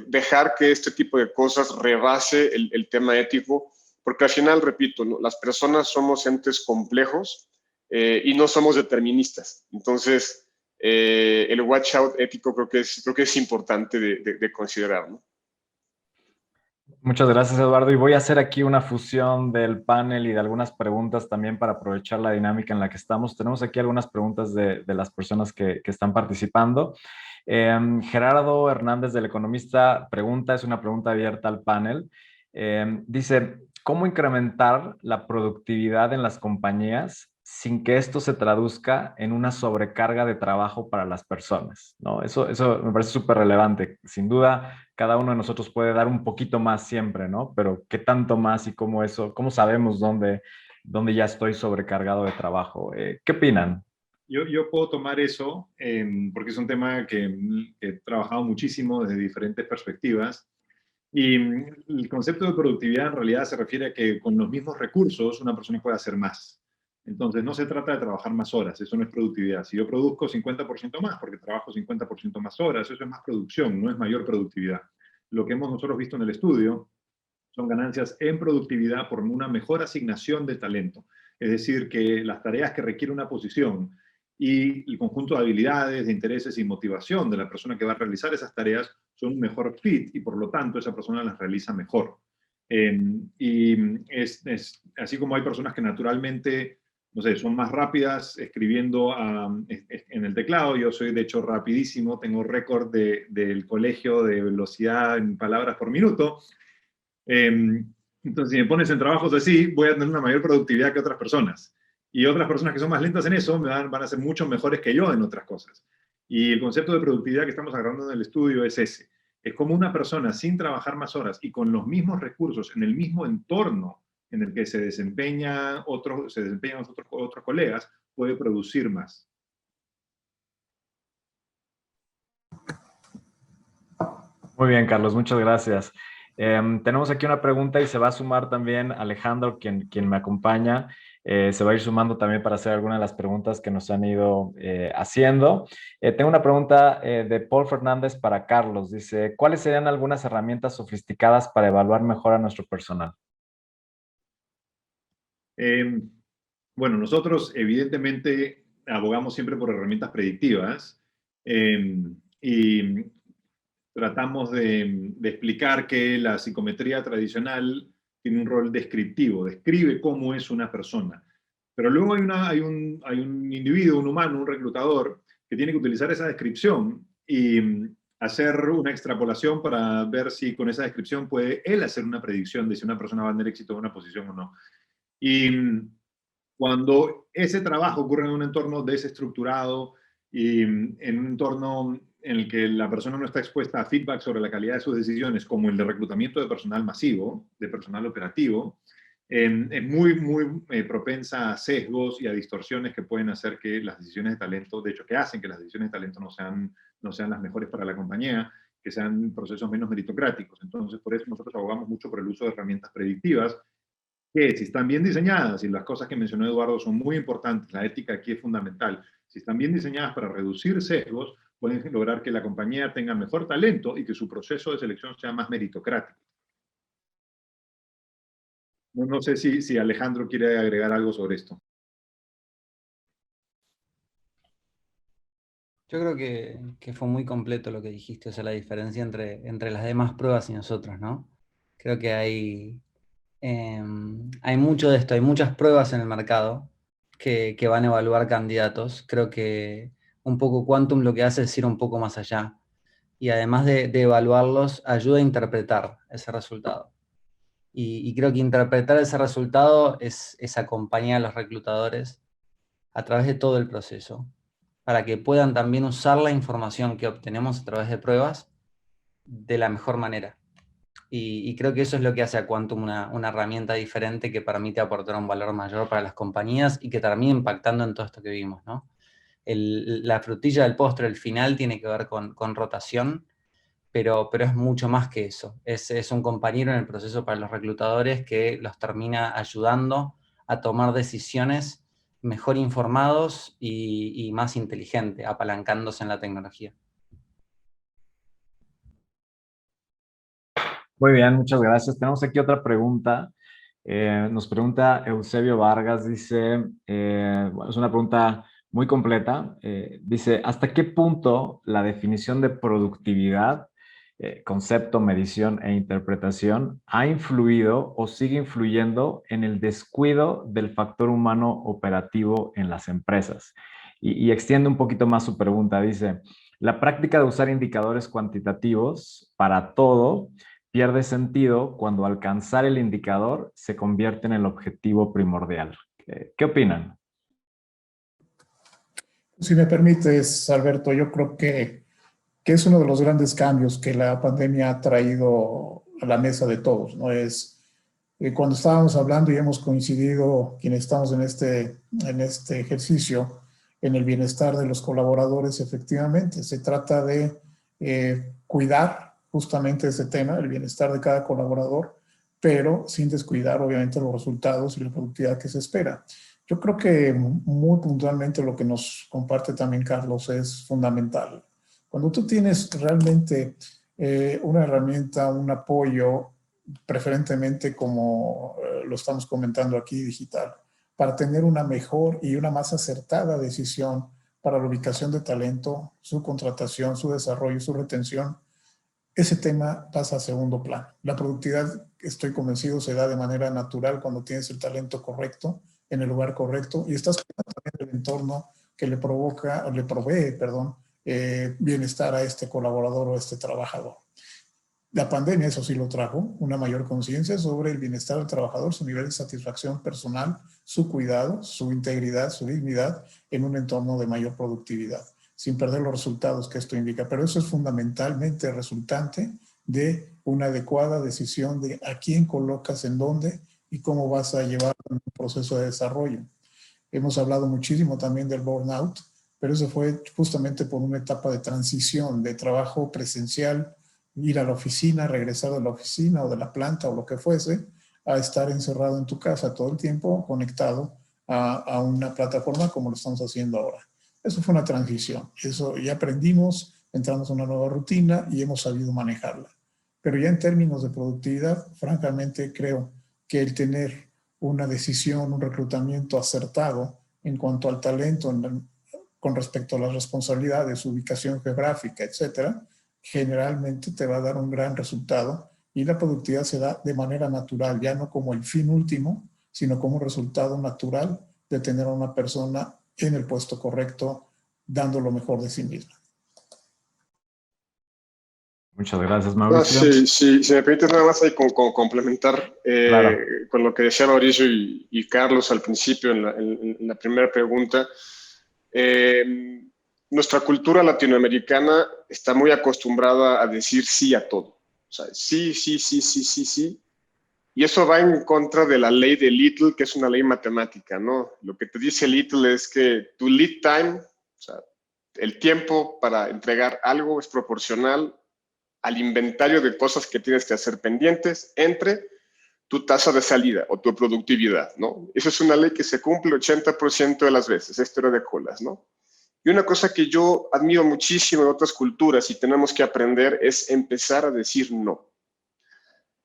[SPEAKER 5] dejar que este tipo de cosas rebase el tema ético, porque al final, repito, ¿no? Las personas somos entes complejos y no somos deterministas. Entonces, el watch out ético creo que es importante de considerar, ¿no?
[SPEAKER 3] Muchas gracias, Eduardo. Y voy a hacer aquí una fusión del panel y de algunas preguntas también para aprovechar la dinámica en la que estamos. Tenemos aquí algunas preguntas de las personas que están participando. Gerardo Hernández, del Economista, pregunta, es una pregunta abierta al panel. Dice, ¿cómo incrementar la productividad en las compañías sin que esto se traduzca en una sobrecarga de trabajo para las personas? ¿No? Eso me parece súper relevante. Sin duda, cada uno de nosotros puede dar un poquito más siempre, ¿no? Pero ¿qué tanto más y cómo sabemos dónde ya estoy sobrecargado de trabajo? ¿Qué opinan?
[SPEAKER 2] Yo puedo tomar eso porque es un tema que he trabajado muchísimo desde diferentes perspectivas. Y el concepto de productividad en realidad se refiere a que con los mismos recursos una persona puede hacer más. Entonces no se trata de trabajar más horas, eso no es productividad. Si yo produzco 50% más porque trabajo 50% más horas, eso es más producción, no es mayor productividad. Lo que hemos nosotros visto en el estudio son ganancias en productividad por una mejor asignación de talento. Es decir, que las tareas que requiere una posición y el conjunto de habilidades, de intereses y motivación de la persona que va a realizar esas tareas son un mejor fit y por lo tanto esa persona las realiza mejor. Y así como hay personas que naturalmente, no sé, son más rápidas escribiendo en el teclado, yo soy de hecho rapidísimo, tengo récord del colegio de velocidad en palabras por minuto. Entonces, si me pones en trabajos así, voy a tener una mayor productividad que otras personas. Y otras personas que son más lentas en eso van a ser mucho mejores que yo en otras cosas. Y el concepto de productividad que estamos agarrando en el estudio es ese. Es como una persona sin trabajar más horas y con los mismos recursos, en el mismo entorno en el que se desempeñan otros colegas, puede producir más.
[SPEAKER 3] Muy bien, Carlos, muchas gracias. Tenemos aquí una pregunta y se va a sumar también Alejandro, quien me acompaña. Se va a ir sumando también para hacer algunas de las preguntas que nos han ido haciendo. Tengo una pregunta de Paul Fernández para Carlos. Dice, ¿cuáles serían algunas herramientas sofisticadas para evaluar mejor a nuestro personal?
[SPEAKER 2] Bueno, nosotros evidentemente abogamos siempre por herramientas predictivas y tratamos de explicar que la psicometría tradicional tiene un rol descriptivo, describe cómo es una persona. Pero luego hay un individuo, un humano, un reclutador, que tiene que utilizar esa descripción y hacer una extrapolación para ver si con esa descripción puede él hacer una predicción de si una persona va a tener éxito en una posición o no. Y cuando ese trabajo ocurre en un entorno desestructurado y en un entorno en el que la persona no está expuesta a feedback sobre la calidad de sus decisiones, como el de reclutamiento de personal masivo, de personal operativo, es muy propensa a sesgos y a distorsiones que pueden hacer que las decisiones de talento, de hecho que hacen que las decisiones de talento no sean las mejores para la compañía, que sean procesos menos meritocráticos. Entonces, por eso nosotros abogamos mucho por el uso de herramientas predictivas, que si están bien diseñadas, y las cosas que mencionó Eduardo son muy importantes, la ética aquí es fundamental, si están bien diseñadas para reducir sesgos, pueden lograr que la compañía tenga mejor talento y que su proceso de selección sea más meritocrático. No sé si Alejandro quiere agregar algo sobre esto.
[SPEAKER 6] Yo creo que fue muy completo lo que dijiste, o sea, la diferencia entre las demás pruebas y nosotros, ¿no? Creo que hay mucho de esto, hay muchas pruebas en el mercado que van a evaluar candidatos. Creo que un poco Quantum lo que hace es ir un poco más allá y además de evaluarlos, ayuda a interpretar ese resultado. Y creo que interpretar ese resultado es acompañar a los reclutadores a través de todo el proceso, para que puedan también usar la información que obtenemos a través de pruebas de la mejor manera. Y creo que eso es lo que hace a Quantum una herramienta diferente que permite aportar un valor mayor para las compañías y que termina impactando en todo esto que vimos, ¿no? La frutilla del postre, el final, tiene que ver con rotación, pero es mucho más que eso. Es un compañero en el proceso para los reclutadores que los termina ayudando a tomar decisiones mejor informados y más inteligentes, apalancándose en la tecnología.
[SPEAKER 3] Muy bien, muchas gracias. Tenemos aquí otra pregunta. Nos pregunta Eusebio Vargas, dice, bueno, es una pregunta muy completa. Dice, ¿hasta qué punto la definición de productividad, concepto, medición e interpretación ha influido o sigue influyendo en el descuido del factor humano operativo en las empresas? Y extiende un poquito más su pregunta. Dice, la práctica de usar indicadores cuantitativos para todo pierde sentido cuando alcanzar el indicador se convierte en el objetivo primordial. ¿Qué opinan?
[SPEAKER 4] Si me permites, Alberto, yo creo que es uno de los grandes cambios que la pandemia ha traído a la mesa de todos, ¿no? Cuando estábamos hablando y hemos coincidido quienes estamos en este ejercicio, en el bienestar de los colaboradores, efectivamente, se trata de cuidar justamente ese tema, el bienestar de cada colaborador, pero sin descuidar obviamente los resultados y la productividad que se espera. Yo creo que muy puntualmente lo que nos comparte también Carlos es fundamental. Cuando tú tienes realmente una herramienta, un apoyo, preferentemente como lo estamos comentando aquí, digital, para tener una mejor y una más acertada decisión para la ubicación de talento, su contratación, su desarrollo, su retención, ese tema pasa a segundo plano. La productividad, estoy convencido, se da de manera natural cuando tienes el talento correcto, en el lugar correcto, y estás creando también el entorno que le provoca, o le provee, perdón, bienestar a este colaborador o a este trabajador. La pandemia, eso sí lo trajo, una mayor conciencia sobre el bienestar del trabajador, su nivel de satisfacción personal, su cuidado, su integridad, su dignidad en un entorno de mayor productividad, sin perder los resultados que esto indica. Pero eso es fundamentalmente resultante de una adecuada decisión de a quién colocas en dónde y cómo vas a llevar un proceso de desarrollo. Hemos hablado muchísimo también del burnout, pero eso fue justamente por una etapa de transición de trabajo presencial, ir a la oficina, regresar de la oficina o de la planta o lo que fuese, a estar encerrado en tu casa todo el tiempo conectado a una plataforma como lo estamos haciendo ahora. Eso fue una transición, eso ya aprendimos, entramos a una nueva rutina y hemos sabido manejarla. Pero ya en términos de productividad, francamente creo que el tener una decisión, un reclutamiento acertado en cuanto al talento, con respecto a las responsabilidades, su ubicación geográfica, etcétera, generalmente te va a dar un gran resultado y la productividad se da de manera natural, ya no como el fin último, sino como un resultado natural de tener a una persona en el puesto correcto, dando lo mejor de sí misma.
[SPEAKER 3] Muchas gracias,
[SPEAKER 5] No,
[SPEAKER 3] Mauricio.
[SPEAKER 5] sí, sí, si me permites nada más ahí complementar
[SPEAKER 3] Claro.
[SPEAKER 5] con lo que decía Mauricio y Carlos al principio en la primera pregunta. Nuestra cultura latinoamericana está muy acostumbrada a decir sí a todo. O sea, sí, sí, sí, sí, sí, sí. Y eso va en contra de la ley de Little, que es una ley matemática, ¿no? Lo que te dice Little es que tu lead time, o sea, el tiempo para entregar algo es proporcional al inventario de cosas que tienes que hacer pendientes entre tu tasa de salida o tu productividad, ¿no? Esa es una ley que se cumple 80% de las veces, es teoría de colas, ¿no? Y una cosa que yo admiro muchísimo en otras culturas y tenemos que aprender es empezar a decir no.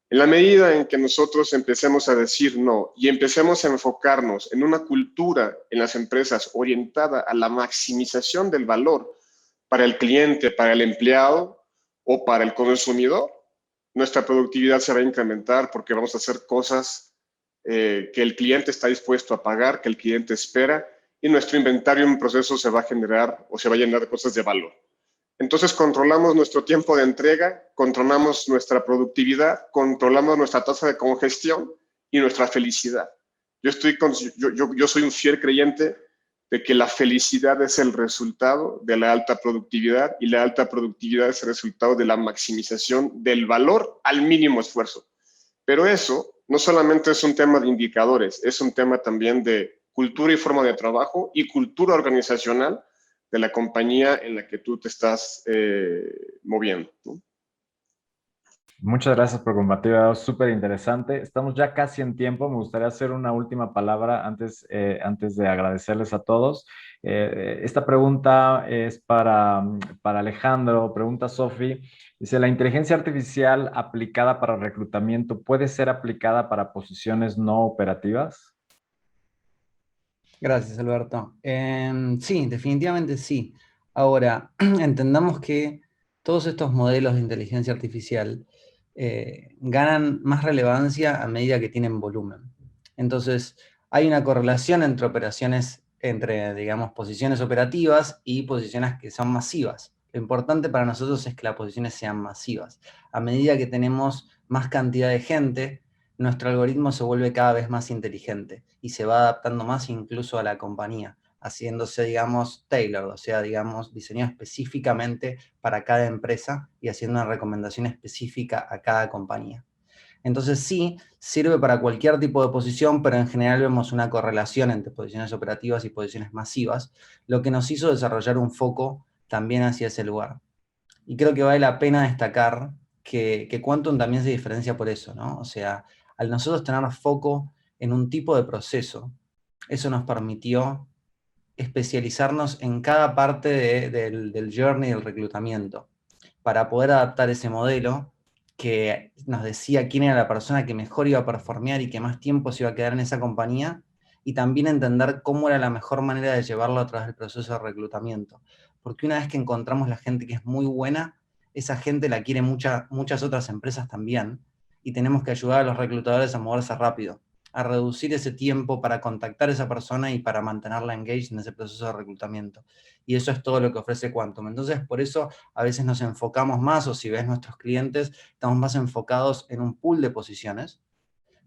[SPEAKER 5] En la medida en que nosotros empecemos a decir no y empecemos a enfocarnos en una cultura en las empresas orientada a la maximización del valor para el cliente, para el empleado o para el consumidor, nuestra productividad se va a incrementar porque vamos a hacer cosas que el cliente está dispuesto a pagar, que el cliente espera, y nuestro inventario en proceso se va a generar o se va a llenar de cosas de valor. Entonces controlamos nuestro tiempo de entrega, controlamos nuestra productividad, controlamos nuestra tasa de congestión y nuestra felicidad. Yo soy un fiel creyente de que la felicidad es el resultado de la alta productividad y la alta productividad es el resultado de la maximización del valor al mínimo esfuerzo. Pero eso no solamente es un tema de indicadores, es un tema también de cultura y forma de trabajo y cultura organizacional de la compañía en la que tú te estás moviendo, ¿no?
[SPEAKER 3] Muchas gracias por compartir, súper interesante. Estamos ya casi en tiempo. Me gustaría hacer una última palabra antes de agradecerles a todos. Esta pregunta es para Alejandro. Pregunta Sofi. Dice, ¿la inteligencia artificial aplicada para reclutamiento puede ser aplicada para posiciones no operativas?
[SPEAKER 6] Gracias, Alberto. Sí, definitivamente sí. Ahora, entendamos que todos estos modelos de inteligencia artificial ganan más relevancia a medida que tienen volumen. Entonces, hay una correlación entre operaciones, digamos, posiciones operativas y posiciones que son masivas. Lo importante para nosotros es que las posiciones sean masivas. A medida que tenemos más cantidad de gente, nuestro algoritmo se vuelve cada vez más inteligente y se va adaptando más incluso a la compañía, haciéndose, digamos, tailored, o sea, digamos, diseñado específicamente para cada empresa y haciendo una recomendación específica a cada compañía. Entonces sí, sirve para cualquier tipo de posición, pero en general vemos una correlación entre posiciones operativas y posiciones masivas, lo que nos hizo desarrollar un foco también hacia ese lugar. Y creo que vale la pena destacar que Quantum también se diferencia por eso, ¿no? O sea, al nosotros tener foco en un tipo de proceso, eso nos permitió especializarnos en cada parte del journey del reclutamiento para poder adaptar ese modelo que nos decía quién era la persona que mejor iba a performear y que más tiempo se iba a quedar en esa compañía, y también entender cómo era la mejor manera de llevarlo a través del proceso de reclutamiento. Porque una vez que encontramos la gente que es muy buena, esa gente la quieren muchas otras empresas también, y tenemos que ayudar a los reclutadores a moverse rápido, a reducir ese tiempo para contactar a esa persona y para mantenerla engaged en ese proceso de reclutamiento. Y eso es todo lo que ofrece Quantum. Entonces, por eso a veces nos enfocamos más, o si ves nuestros clientes, estamos más enfocados en un pool de posiciones,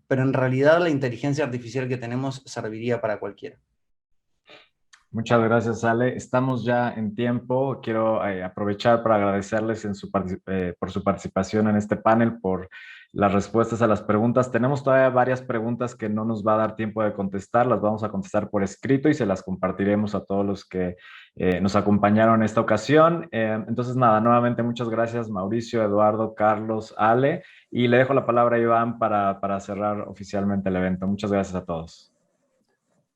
[SPEAKER 6] pero en realidad la inteligencia artificial que tenemos serviría para cualquiera.
[SPEAKER 3] Muchas gracias, Ale. Estamos ya en tiempo. Quiero aprovechar para agradecerles por su participación en este panel, por las respuestas a las preguntas. Tenemos todavía varias preguntas que no nos va a dar tiempo de contestar. Las vamos a contestar por escrito y se las compartiremos a todos los que nos acompañaron en esta ocasión. Entonces, nada, nuevamente muchas gracias, Mauricio, Eduardo, Carlos, Ale. Y le dejo la palabra a Iván para cerrar oficialmente el evento. Muchas gracias a todos.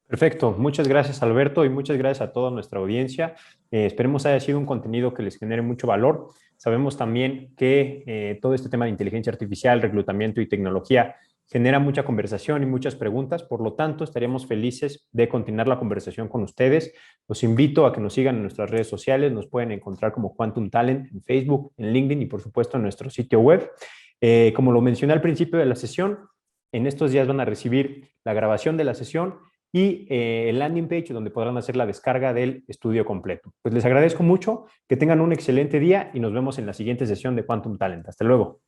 [SPEAKER 1] Perfecto, muchas gracias Alberto y muchas gracias a toda nuestra audiencia. Esperemos haya sido un contenido que les genere mucho valor. Sabemos también que todo este tema de inteligencia artificial, reclutamiento y tecnología genera mucha conversación y muchas preguntas, por lo tanto estaríamos felices de continuar la conversación con ustedes. Los invito a que nos sigan en nuestras redes sociales, nos pueden encontrar como Quantum Talent en Facebook, en LinkedIn y por supuesto en nuestro sitio web. Como lo mencioné al principio de la sesión, en estos días van a recibir la grabación de la sesión y el landing page donde podrán hacer la descarga del estudio completo. Pues les agradezco mucho, que tengan un excelente día y nos vemos en la siguiente sesión de Quantum Talent. Hasta luego.